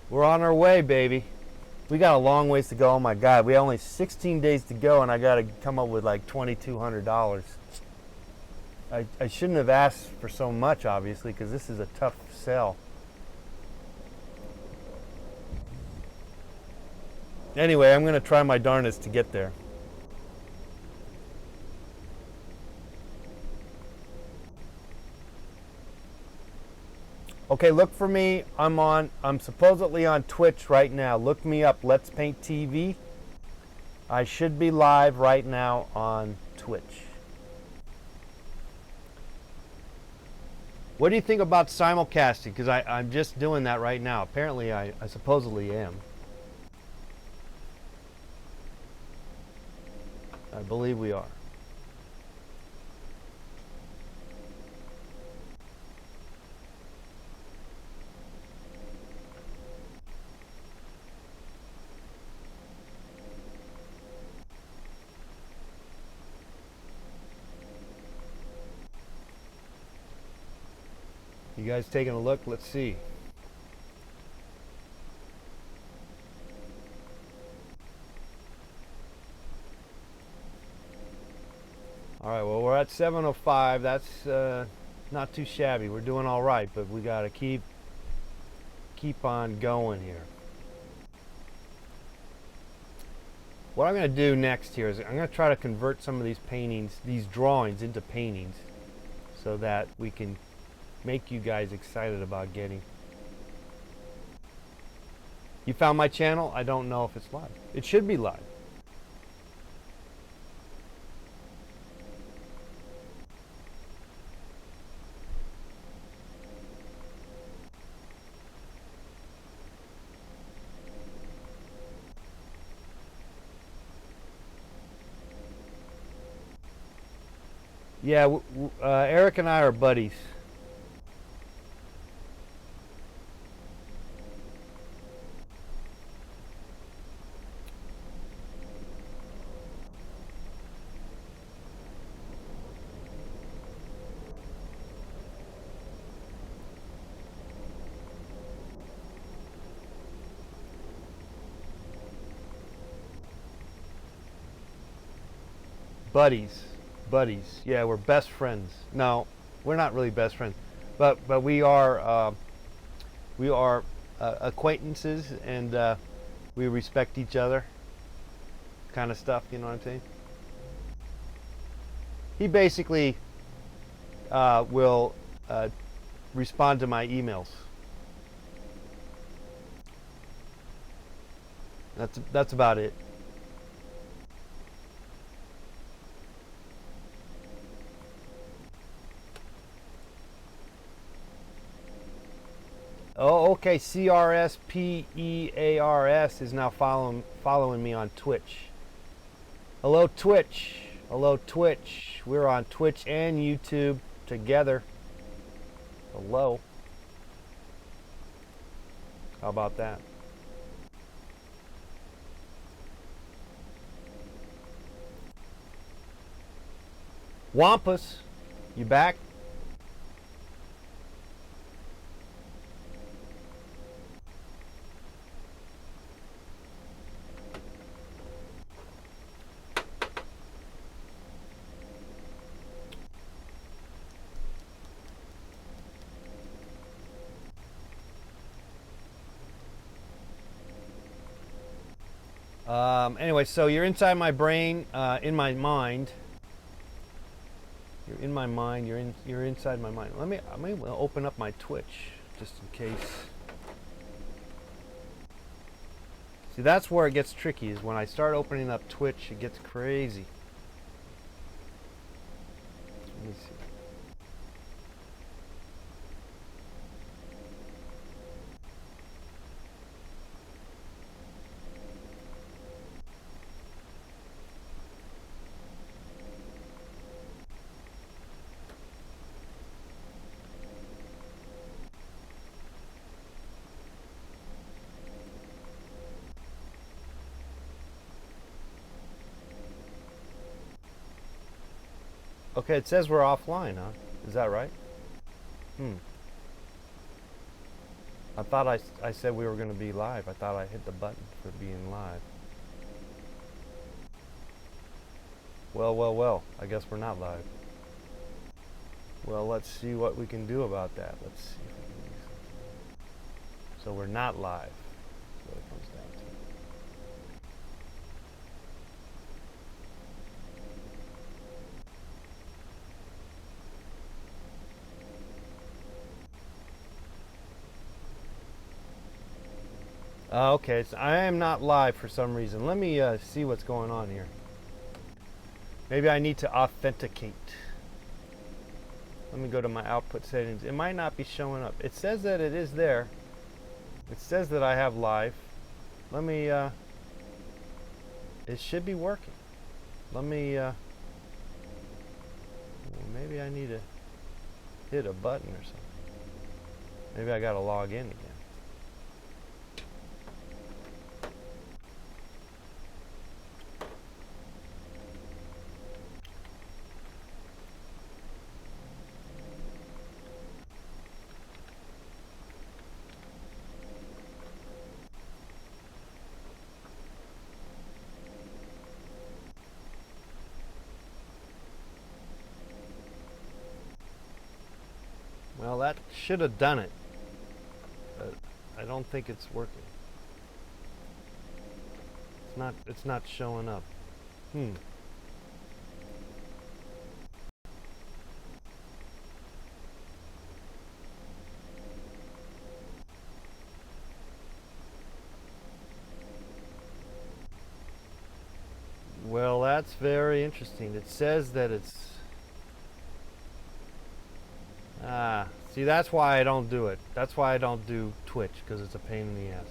We're on our way, baby. We got a long ways to go. Oh my God, we have only 16 days to go, and I got to come up with like $2,200. I shouldn't have asked for so much, obviously, because this is a tough sell. Anyway, I'm going to try my darndest to get there. Okay, look for me. I'm supposedly on Twitch right now. Look me up, Let's Paint TV. I should be live right now on Twitch. What do you think about simulcasting? Because I'm just doing that right now. Apparently, I supposedly am. I believe we are. You guys taking a look? Let's see. All right, well, we're at 7:05. That's not too shabby. We're doing all right, but we got to keep on going here. What I'm going to do next here is I'm going to try to convert some of these paintings, these drawings, into paintings so that we can make you guys excited about getting. You found my channel? I don't know if it's live. It should be live. Yeah, Eric and I are buddies. Buddies. Yeah, we're best friends. No, we're not really best friends, but we are acquaintances, and we respect each other, kind of stuff. You know what I'm saying? He basically will respond to my emails. That's about it. Oh, okay. CRSPEARS is now following me on Twitch. Hello, Twitch. Hello, Twitch. We're on Twitch and YouTube together. Hello. How about that? Wampus, you back? Anyway, so you're inside my brain, in my mind. You're in my mind. You're inside my mind. Let me open up my Twitch just in case. See, that's where it gets tricky. Is when I start opening up Twitch, it gets crazy. Let me see. Okay, it says we're offline, huh? Is that right? I thought I said we were going to be live. I thought I hit the button for being live. Well. I guess we're not live. Well, let's see what we can do about that. Let's see if we can do something. So we're not live. That's what it comes down to. Okay, so I am not live for some reason. Let me see what's going on here. Maybe I need to authenticate. Let me go to my output settings. It might not be showing up. It says that it is there. It says that I have live. Let me, it should be working. Let me, well, maybe I need to hit a button or something. Maybe I gotta log in again. Well, that should have done it, but I don't think it's working. It's not showing up. Well, that's very interesting. It says that it's... see, that's why I don't do it. That's why I don't do Twitch, because it's a pain in the ass.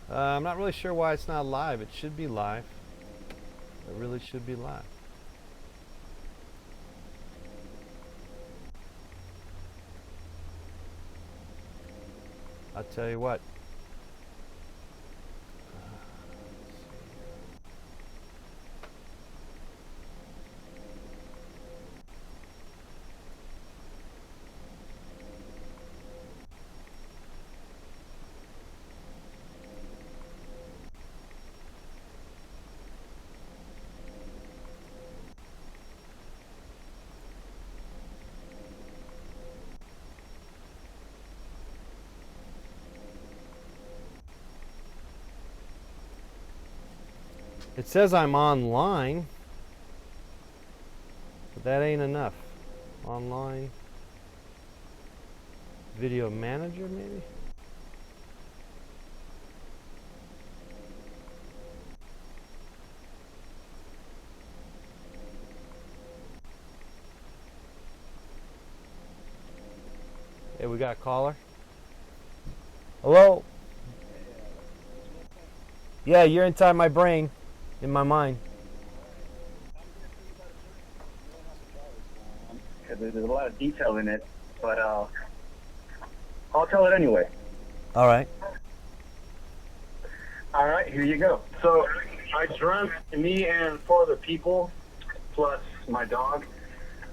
I'm not really sure why it's not live. It should be live. It really should be live. I'll tell you what. It says I'm online. that ain't enough. Online video manager, maybe? Hey, we got a caller. Hello? Yeah, you're inside my brain, in my mind. There's a lot of detail in it, but I'll tell it anyway. All right. All right, here you go. So I dreamt me and 4 other people, plus my dog,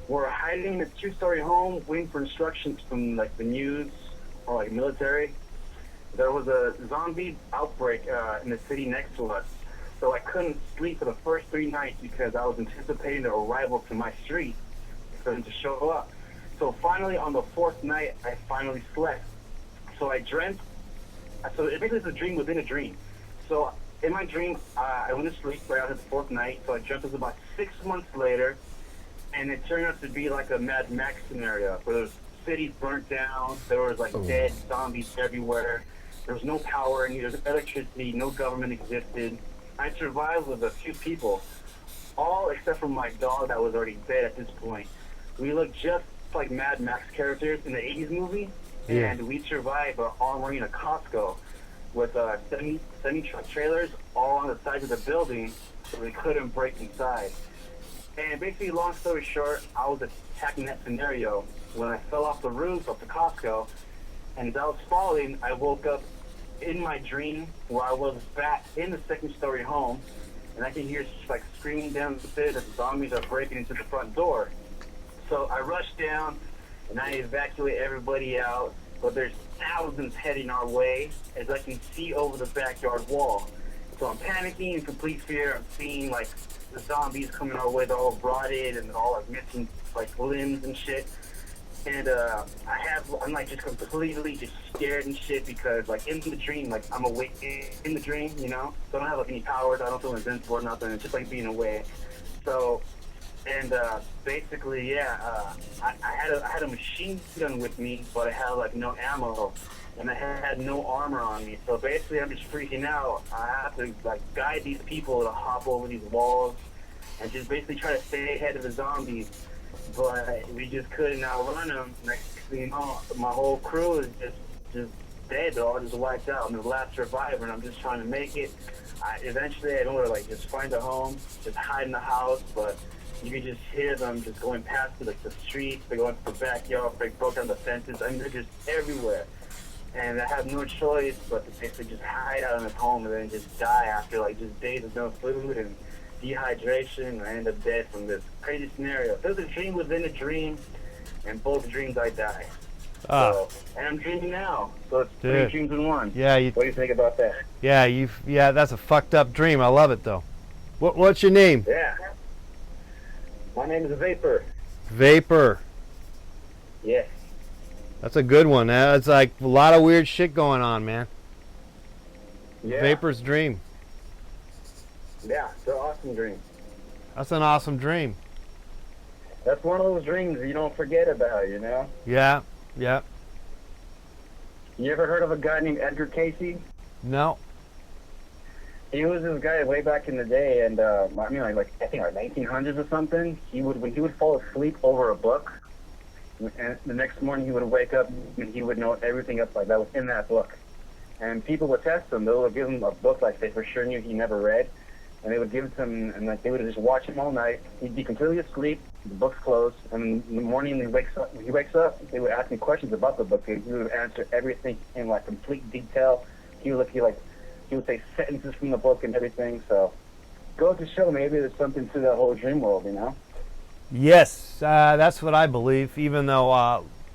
were hiding in a 2-story home, waiting for instructions from like the news or like military. There was a zombie outbreak in the city next to us, so I couldn't sleep for the first 3 nights because I was anticipating the arrival to my street for them to show up. So finally, on the 4th night, I finally slept. So I dreamt. So it basically is a dream within a dream. So in my dream, I went to sleep right after the 4th night. So I dreamt it was about 6 months later, and it turned out to be like a Mad Max scenario where there's cities burnt down, there was like dead zombies everywhere, there was no power, and there's electricity, no government existed. I survived with a few people, all except for my dog that was already dead at this point. We looked just like Mad Max characters in the 80s movie, and we survived all wearing a Costco with semi-truck trailers all on the sides of the building so they couldn't break inside. And basically, long story short, I was attacking that scenario when I fell off the roof of the Costco, and as I was falling, I woke up in my dream where I was back in the 2nd-story home, and I can hear like screaming down the stairs that the zombies are breaking into the front door. So I rush down, and I evacuate everybody out, but there's thousands heading our way as I can see over the backyard wall. So I'm panicking in complete fear. I'm seeing like the zombies coming our way. They're all rotted and they're all like missing like limbs and shit. And I'm like just completely just scared and shit because like in the dream, like I'm awake in the dream, you know? So I don't have like any powers. I don't feel invincible or nothing. It's just like being awake. So, and basically, yeah, I had a machine gun with me, but I had like no ammo, and I had no armor on me. So basically, I'm just freaking out. I have to like guide these people to hop over these walls, and just basically try to stay ahead of the zombies. But we just couldn't outrun them. Next thing you know, my whole crew is just dead. They're all just wiped out. I'm the last survivor, and I'm just trying to make it. Eventually, I don't want to like just find a home, just hide in the house, but you can just hear them just going past like the streets. They go into the backyard. They broke down the fences. I mean, they're just everywhere. And I have no choice but to basically just hide out in this home and then just die after like just days of no food and dehydration. And I end up dead from this crazy scenario. There's a dream within a dream, and both dreams I die. So, and I'm dreaming now, so it's 3 dreams in one. Yeah. What do you think about that? Yeah, yeah, that's a fucked up dream. I love it though. What's your name? Yeah. My name is Vapor. Vapor. Yes. That's a good one. It's like a lot of weird shit going on, man. Yeah. Vapor's dream. Yeah, it's an awesome dream. That's an awesome dream. That's one of those dreams you don't forget about, you know? Yeah, yeah. You ever heard of a guy named Edgar Casey? No. He was this guy way back in the day, and I think like 1900s or something. When he would fall asleep over a book, and the next morning he would wake up and he would know everything up like that was in that book. And people would test him. They would give him a book like they for sure knew he never read, and they would give it to him, and like they would just watch him all night. He'd be completely asleep, the book's closed, and in the morning he wakes up. They would ask him questions about the book. He would answer everything in like complete detail. He would say sentences from the book and everything. So, goes to show maybe there's something to that whole dream world, you know? Yes, that's what I believe. Even though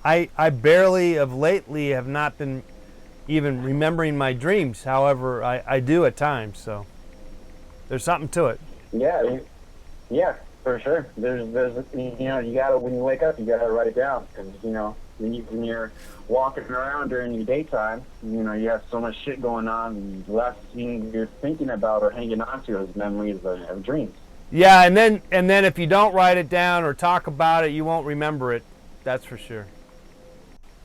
I barely of lately have not been even remembering my dreams. However, I do at times. So there's something to it. Yeah, for sure. There's you gotta, when you wake up, you gotta write it down, because when you're walking around during your daytime, you have so much shit going on, and the last thing you're thinking about or hanging on to is memories of dreams. Yeah, and then if you don't write it down or talk about it, you won't remember it. That's for sure.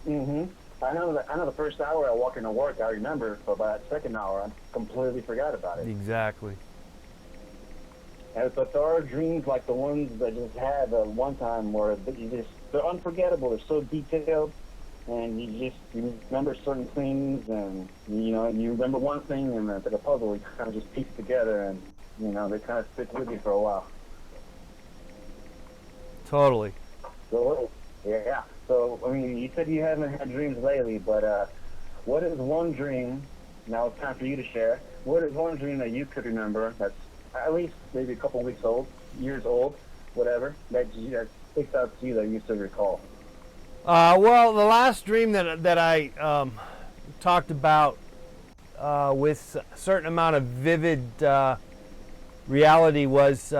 Mm-hmm. I know the first hour I walk into work, I remember, but by that second hour, I completely forgot about it. Exactly. But there are dreams like the ones I just had one time where they're unforgettable. They're so detailed, and you remember certain things, and you remember one thing, and it's like a puzzle. You kind of just piece it together, and they kind of stick with you for a while. Totally. So yeah. So I mean, you said you haven't had dreams lately, but what is one dream? Now it's time for you to share. What is one dream that you could remember that's at least maybe a couple of weeks old, years old, whatever, that sticks out to you that you still recall? Well, the last dream that I talked about with a certain amount of vivid reality was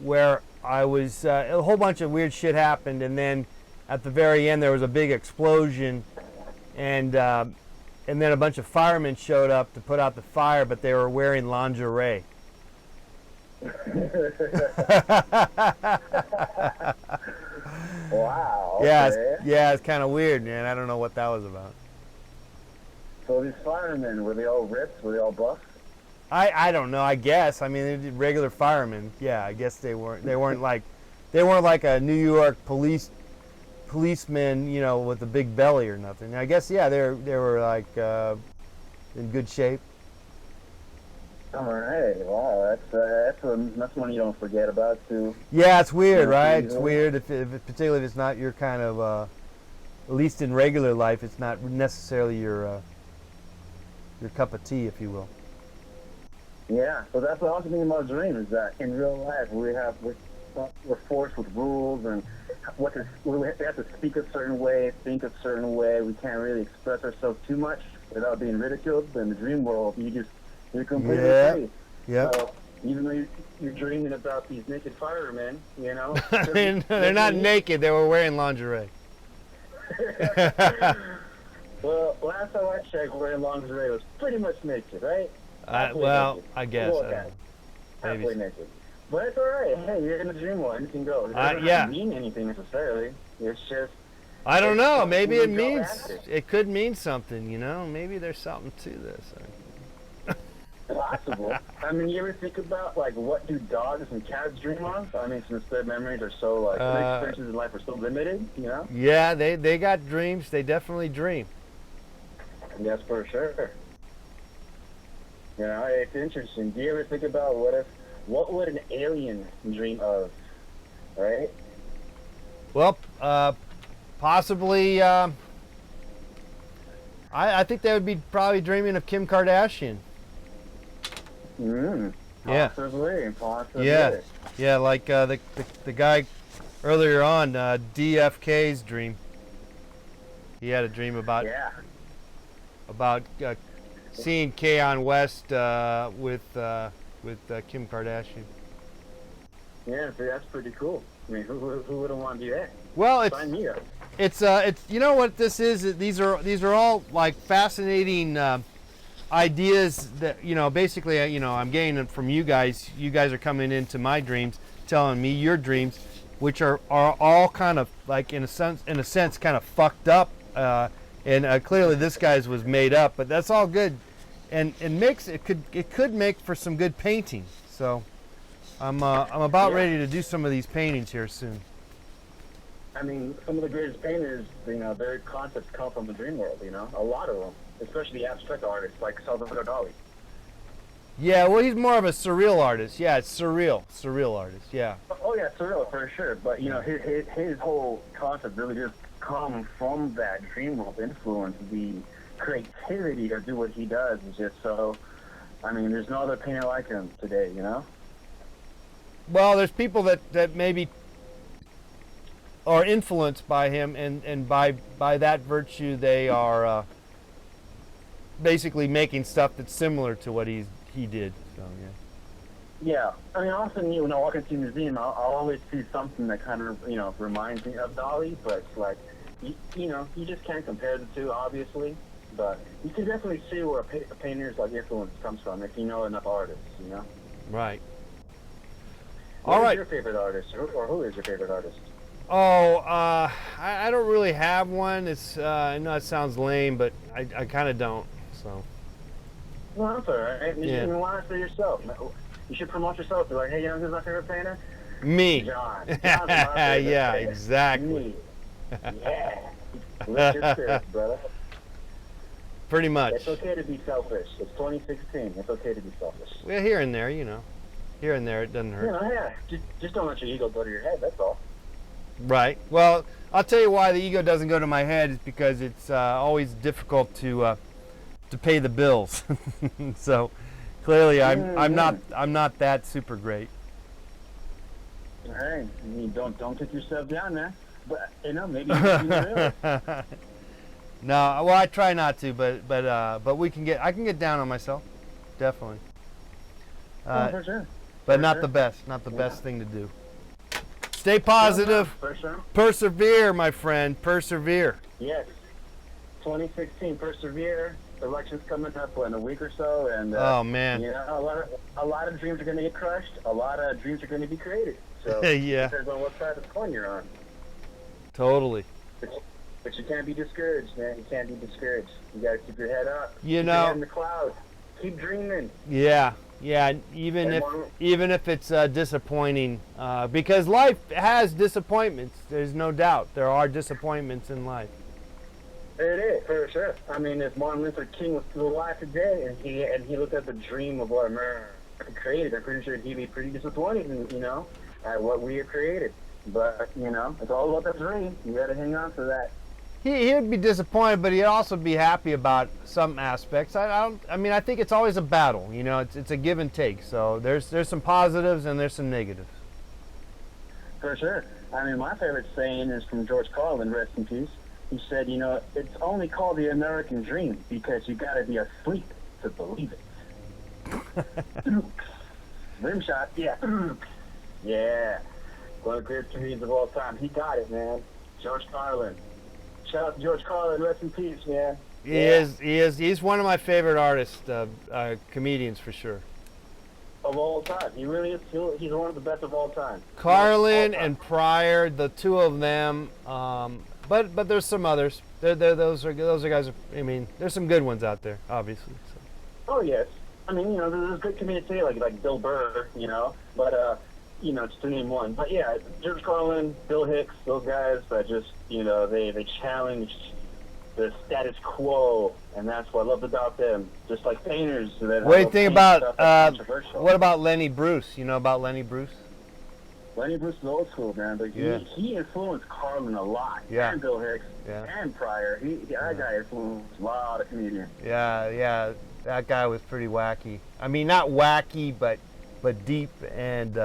where I was, a whole bunch of weird shit happened, and then at the very end there was a big explosion, and then a bunch of firemen showed up to put out the fire, but they were wearing lingerie. Wow. Okay. Yeah, it's kind of weird, man. I don't know what that was about. So these firemen, were they all ripped? Were they all buff? I don't know. I guess. I mean, they're regular firemen. Yeah, I guess they weren't like a New York policeman, with a big belly or nothing. I guess they were like in good shape. All right. Wow, that's one you don't forget about too. Yeah, it's weird, right? It's weird if particularly if it's not your kind of at least in regular life, it's not necessarily your cup of tea, if you will. Yeah, so that's what I was thinking about dreams, is that in real life we're forced with rules and we have to speak a certain way, think a certain way. We can't really express ourselves too much without being ridiculed. But in the dream world, you're completely free. Yeah. So even though you're dreaming about these naked firemen, I mean, they're not naked. They were wearing lingerie. Well, last time I checked, wearing lingerie was pretty much naked, right? Well, naked. I guess. Halfway naked. But it's all right. Hey, you're in the dream world. You can go. It doesn't mean anything necessarily. It's just. I don't know. Maybe it means. It could mean something. Maybe there's something to this. Possible. I mean, you ever think about what do dogs and cats dream of? I mean, since their memories are so their experiences in life are so limited, Yeah, they got dreams. They definitely dream. Yes, for sure. It's interesting. Do you ever think about what would an alien dream of? Right? Well, possibly. I think they would be probably dreaming of Kim Kardashian. Possibly. Yeah, like the guy earlier on, DFK's dream. He had a dream about seeing Keon West with Kim Kardashian. Yeah, that's pretty cool. I mean, who wouldn't want to do that? Well, Sign me up. It's what this is. These are all like fascinating ideas that basically I'm getting them from you guys. You guys are coming into my dreams, telling me your dreams, which are all kind of like in a sense kind of fucked up, and clearly this guy's was made up, but that's all good, and it could make for some good painting. So I'm about ready to do some of these paintings here soon. I mean, some of the greatest painters, their concepts come from the dream world. A lot of them. Especially the abstract artists like Salvador Dali. Yeah, well, he's more of a surreal artist. Yeah, it's surreal artist. Yeah. Oh yeah, surreal for sure. But his whole concept really just come from that dream world influence. The creativity to do what he does is just so. I mean, there's no other painter like him today. Well, there's people that maybe are influenced by him, and by that virtue they are. Basically making stuff that's similar to what he did. So yeah. I mean, often when I walk into a museum, I'll always see something that kind of reminds me of Dali, but it's like you just can't compare the two, obviously. But you can definitely see where a painter's influence comes from if you know enough artists. Right. All right. Who's your favorite artist, or who is your favorite artist? Oh, I don't really have one. It's I know it sounds lame, but I kind of don't. So. Well, that's all right. Yeah. You want to say yourself. You should promote yourself. Be like, hey, you know who's my favorite painter? Me. John. John's my favorite Yeah, painter. exactly. Me. Yeah. Lift your spirits, brother. Pretty much. It's okay to be selfish. It's 2016. It's okay to be selfish. Well, here and there, you know. Here and there, it doesn't hurt. You know, yeah. Just don't let your ego go to your head. That's all. Right. Well, I'll tell you why the ego doesn't go to my head is because it's always difficult to pay the bills. So clearly, I'm not that super great. All right. I mean, don't kick yourself down, man. But you know, maybe you can No, well, I try not to, but I can get down on myself, definitely. for sure. But For not sure. the best, not the best thing to do. Stay positive, For sure. persevere, my friend, persevere. Yes. 2016, persevere. Election's coming up in a week or so, and Oh man, you know, a lot of dreams are going to get crushed. A lot of dreams are going to be created. So Yeah. it depends on what side of the coin you're on. totally. But you can't be discouraged, man. You can't be discouraged. You got to keep your head up. You Keep know- your head in the clouds. Keep dreaming. Yeah, even if it's disappointing, because life has disappointments. There's no doubt there are disappointments in life. It is, for sure. I mean, if Martin Luther King was still alive today and he looked at the dream of what America created, I'm pretty sure he'd be pretty disappointed, you know, at what we have created. But, you know, it's all about the dream. You got to hang on to that. He would be disappointed, but he'd also be happy about some aspects. I think it's always a battle. You know, it's a give and take. So there's some positives and there's some negatives. For sure. I mean, my favorite saying is from George Carlin, rest in peace. He said, you know, it's only called the American dream because you got to be asleep to believe it. Rim shot, yeah. Yeah. One of the greatest comedians of all time. He got it, man. George Carlin. Shout out to George Carlin, rest in peace, man. He is. He's one of my favorite artists, comedians for sure. Of all time. He really is. He's one of the best of all time. Carlin and Pryor, the two of them. But there's some others. Those are guys. I mean, there's some good ones out there, obviously. So. Oh yes. I mean, you know, there's good comedians today, like Bill Burr, you know. But you know, just to name one. But yeah, George Carlin, Bill Hicks, those guys that just, you know, they challenged the status quo, and that's what I loved about them. Just like painters. What do you think about what about Lenny Bruce? You know about Lenny Bruce? Lenny Bruce is old school, man, but he influenced Carlin a lot. Yeah. And Bill Hicks. Yeah. And Pryor. That guy influenced a lot of comedians. Yeah. That guy was pretty wacky. I mean, not wacky, but deep, and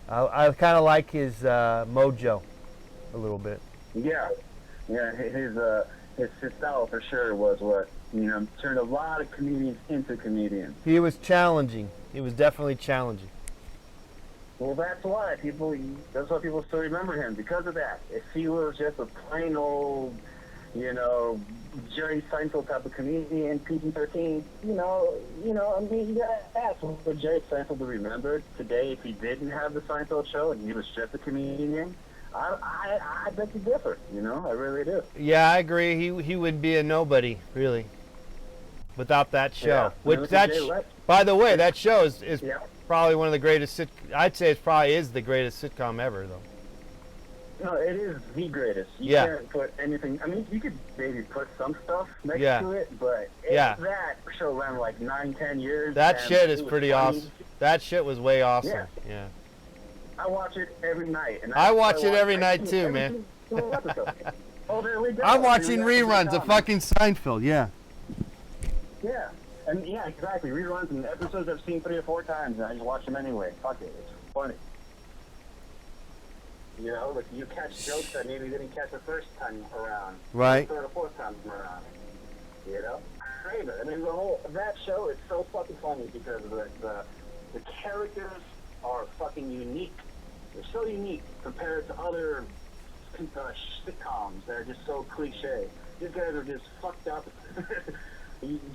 I kind of like his mojo a little bit. Yeah. His style for sure was what, you know, turned a lot of comedians into comedians. He was challenging. He was definitely challenging. Well, that's why people still remember him, because of that. If he was just a plain old, you know, Jerry Seinfeld type of comedian, PG-13, you know, I mean, you gotta ask what Jerry Seinfeld would remember today if he didn't have the Seinfeld show and he was just a comedian. I bet you differ, you know, I really do. Yeah, I agree. He would be a nobody, really, without that show. Yeah. By the way, that show is Yeah. probably one of the greatest. I'd say it probably is the greatest sitcom ever, though. No, it is the greatest. You can't put anything. I mean, you could maybe put some stuff next to it, but that show ran like 9-10 years. That shit is pretty awesome. That shit was way awesome. Yeah. I watch it every night. And I watch it every night too, man. Oh, there we go. I'm watching reruns of fucking Seinfeld. Yeah. Yeah. And yeah, exactly. Reruns and episodes I've seen 3 or 4 times, and I just watch them anyway. Fuck it. It's funny. You know, like you catch jokes that maybe you didn't catch the first time around. Right. Third or fourth time around. You know? Crave it. I mean, that show is so fucking funny because the characters are fucking unique. They're so unique compared to other sitcoms that are just so cliche. These guys are just fucked up.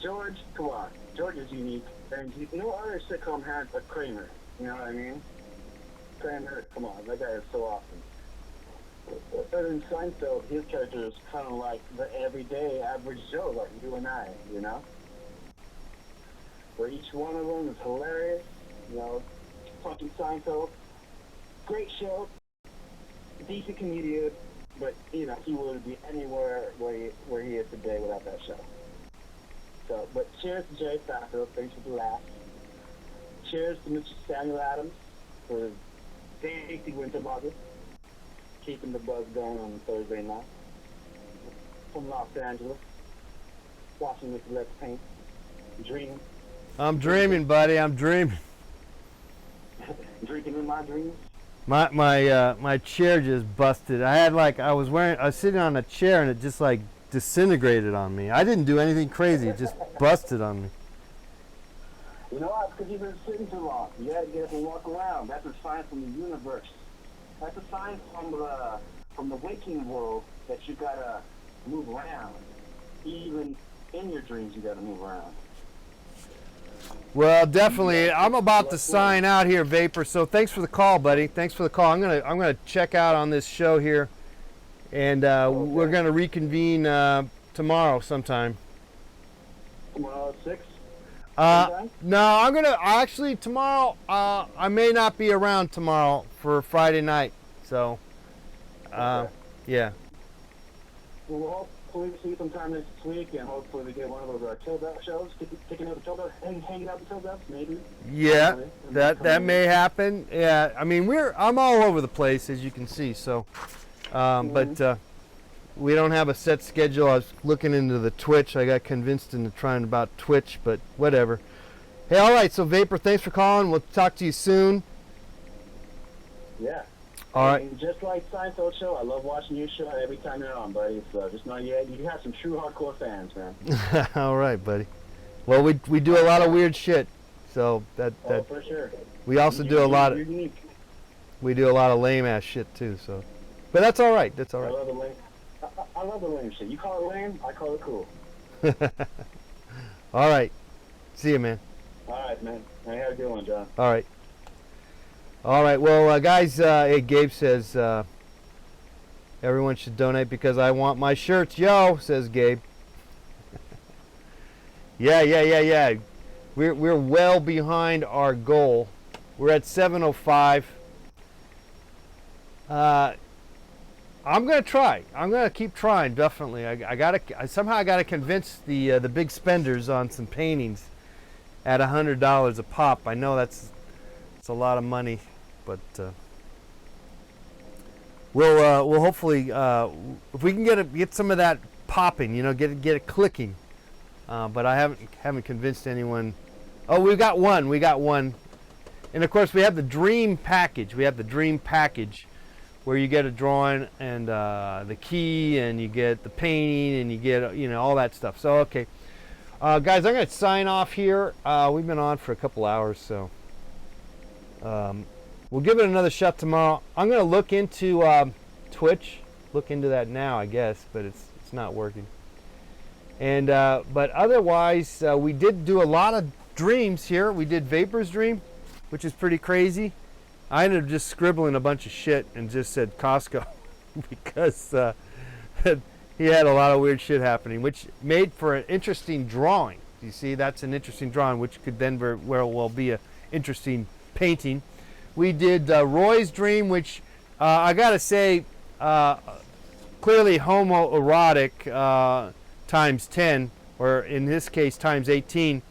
George, come on. George is unique. And no other sitcom has a Kramer. You know what I mean? Kramer, come on, that guy is so awesome. But in Seinfeld, his character is kind of like the everyday average Joe, like you and I, you know? Where each one of them is hilarious, you know, fucking Seinfeld. Great show, decent comedian, but, you know, he wouldn't be anywhere where he is today without that show. So, but cheers to Jerry Seinfeld, thanks for the laugh. Cheers to Mr. Samuel Adams for his tasty winter bottle, keeping the buzz going on Thursday night. From Los Angeles, watching Mr. Let's Paint, dreaming. I'm dreaming, buddy. I'm dreaming. Drinking in my dreams. My chair just busted. I was sitting on a chair and it just like disintegrated on me. I didn't do anything crazy. It just busted on me. You know what? Because you've been sitting too long. You got to get up and walk around. That's a sign from the universe. That's a sign from the waking world that you got to move around. Even in your dreams, you got to move around. Well, definitely. I'm about to sign out here, Vapor. So thanks for the call, buddy. Thanks for the call. I'm gonna check out on this show here, and we're gonna reconvene tomorrow sometime. Tomorrow at 6? No, I'm gonna actually tomorrow. I may not be around tomorrow for Friday night. So, yeah. Well, hopefully see you sometime next week, and hopefully we get one of those Tilda shows, taking out the Tilda and hanging out the Tilda, maybe. Yeah, that may happen. Yeah, I mean I'm all over the place as you can see. So, but we don't have a set schedule. I was looking into the Twitch. I got convinced into trying about Twitch, but whatever. Hey, all right. So Vapor, thanks for calling. We'll talk to you soon. Yeah. All right. And just like Seinfeld show, I love watching your show every time you're on, buddy. So just know you have some true hardcore fans, man. All right, buddy. Well, we do a lot of weird shit, so that for sure. We also do a lot of we do a lot of lame ass shit too. So, but that's all right. That's all right. I love the lame shit. You call it lame, I call it cool. All right. See you, man. All right, man. Hey, have a good one, John. All right. All right. Well, guys, hey, Gabe says everyone should donate because I want my shirts. Yo, says Gabe. Yeah. We're well behind our goal. We're at 7:05. I'm gonna try. I'm gonna keep trying. Definitely. I somehow gotta convince the big spenders on some paintings at $100 a pop. I know it's a lot of money, but we'll hopefully if we can get some of that popping, you know, get it clicking. But I haven't convinced anyone. Oh, we got one, and of course we have the dream package. Where you get a drawing and the key, and you get the painting, and you get all that stuff. So okay, guys, I'm gonna sign off here. We've been on for a couple hours, so we'll give it another shot tomorrow. I'm gonna look into Twitch. Look into that now, I guess, but it's not working. And but otherwise, we did do a lot of dreams here. We did Vapor's dream, which is pretty crazy. I ended up just scribbling a bunch of shit and just said Costco because he had a lot of weird shit happening, which made for an interesting drawing. You see, that's an interesting drawing, which could then very well be an interesting painting. We did Roy's dream, which I gotta say, clearly homoerotic times 10, or in this case times 18.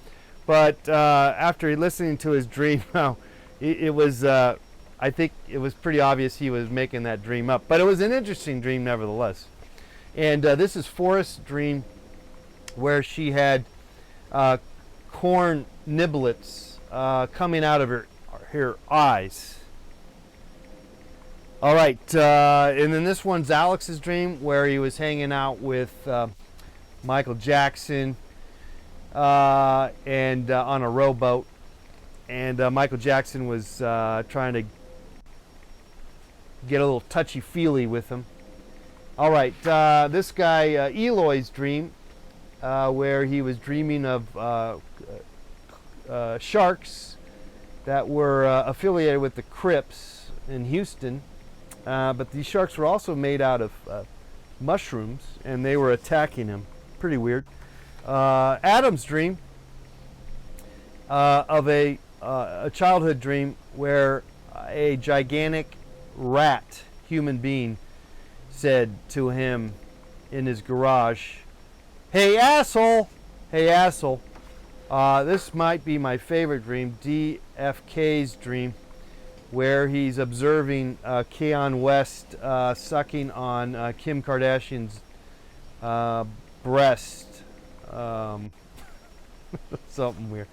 But after listening to his dream, it was. I think it was pretty obvious he was making that dream up, but it was an interesting dream nevertheless. And this is Forrest's dream, where she had corn niblets coming out of her eyes. All right, and then this one's Alex's dream, where he was hanging out with Michael Jackson and on a rowboat, and Michael Jackson was trying to get a little touchy-feely with him. All right, this guy, Eloy's dream, where he was dreaming of sharks that were affiliated with the Crips, in Houston, but these sharks were also made out of mushrooms, and they were attacking him. Pretty weird. Adam's dream of a childhood dream where a gigantic rat human being said to him in his garage, "Hey asshole, hey asshole." This might be my favorite dream, DFK's dream, where he's observing Keon West sucking on Kim Kardashian's breast. Something weird.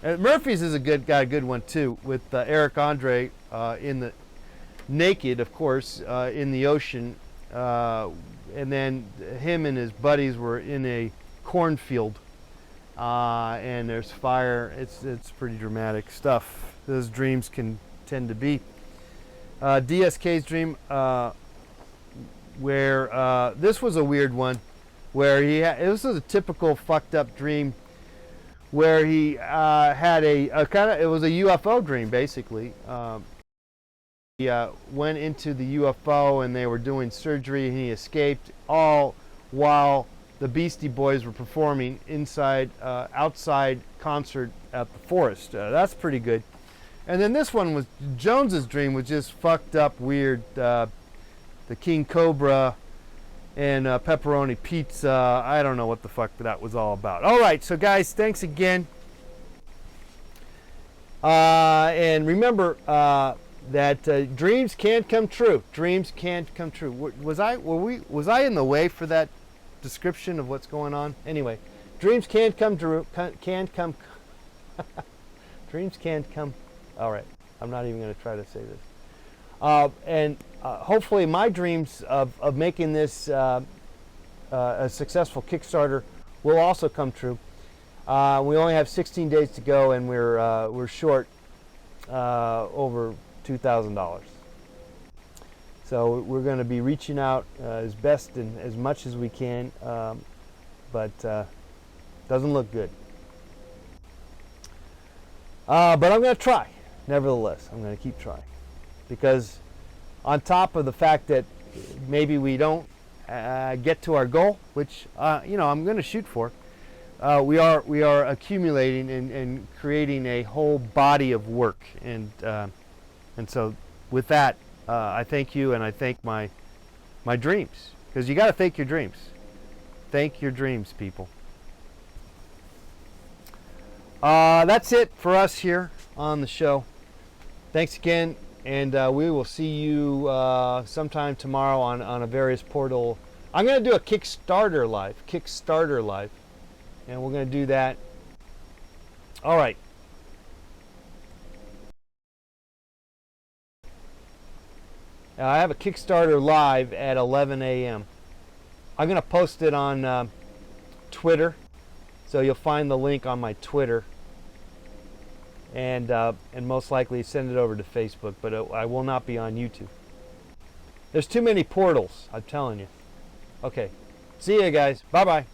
And Murphy's is a good one too, with Eric Andre in the naked, of course, in the ocean, and then him and his buddies were in a cornfield, and there's fire. It's pretty dramatic stuff. Those dreams can tend to be. DSK's dream, where this was a weird one, where this was a typical fucked up dream, where he had a kind of, it was a UFO dream basically. He went into the UFO and they were doing surgery and he escaped, all while the Beastie Boys were performing outside concert at the forest. That's pretty good. And then this one was Jones's dream, was just fucked up weird. The King Cobra and pepperoni pizza. I don't know what the fuck that was all about. All right, so guys, thanks again. And remember that dreams can't come true. Dreams can't come true. Was I in the way for that description of what's going on? Anyway, dreams can't come true. Can't come. Dreams can't come. All right, I'm not even going to try to say this. And hopefully my dreams of making this a successful Kickstarter will also come true. We only have 16 days to go, and we're short over $2,000. So we're going to be reaching out as best and as much as we can, but doesn't look good. But I'm going to try. Nevertheless, I'm going to keep trying, because on top of the fact that maybe we don't get to our goal, which I'm going to shoot for, we are accumulating and creating a whole body of work, and so with that, I thank you, and I thank my dreams, because you got to thank your dreams. Thank your dreams, people. That's it for us here on the show. Thanks again, and we will see you sometime tomorrow on a various portal. I'm going to do a Kickstarter live, and we're going to do that. All right. I have a Kickstarter live at 11 a.m. I'm going to post it on Twitter, so you'll find the link on my Twitter. And most likely send it over to Facebook, but I will not be on YouTube. There's too many portals, I'm telling you. Okay, see you guys. Bye-bye.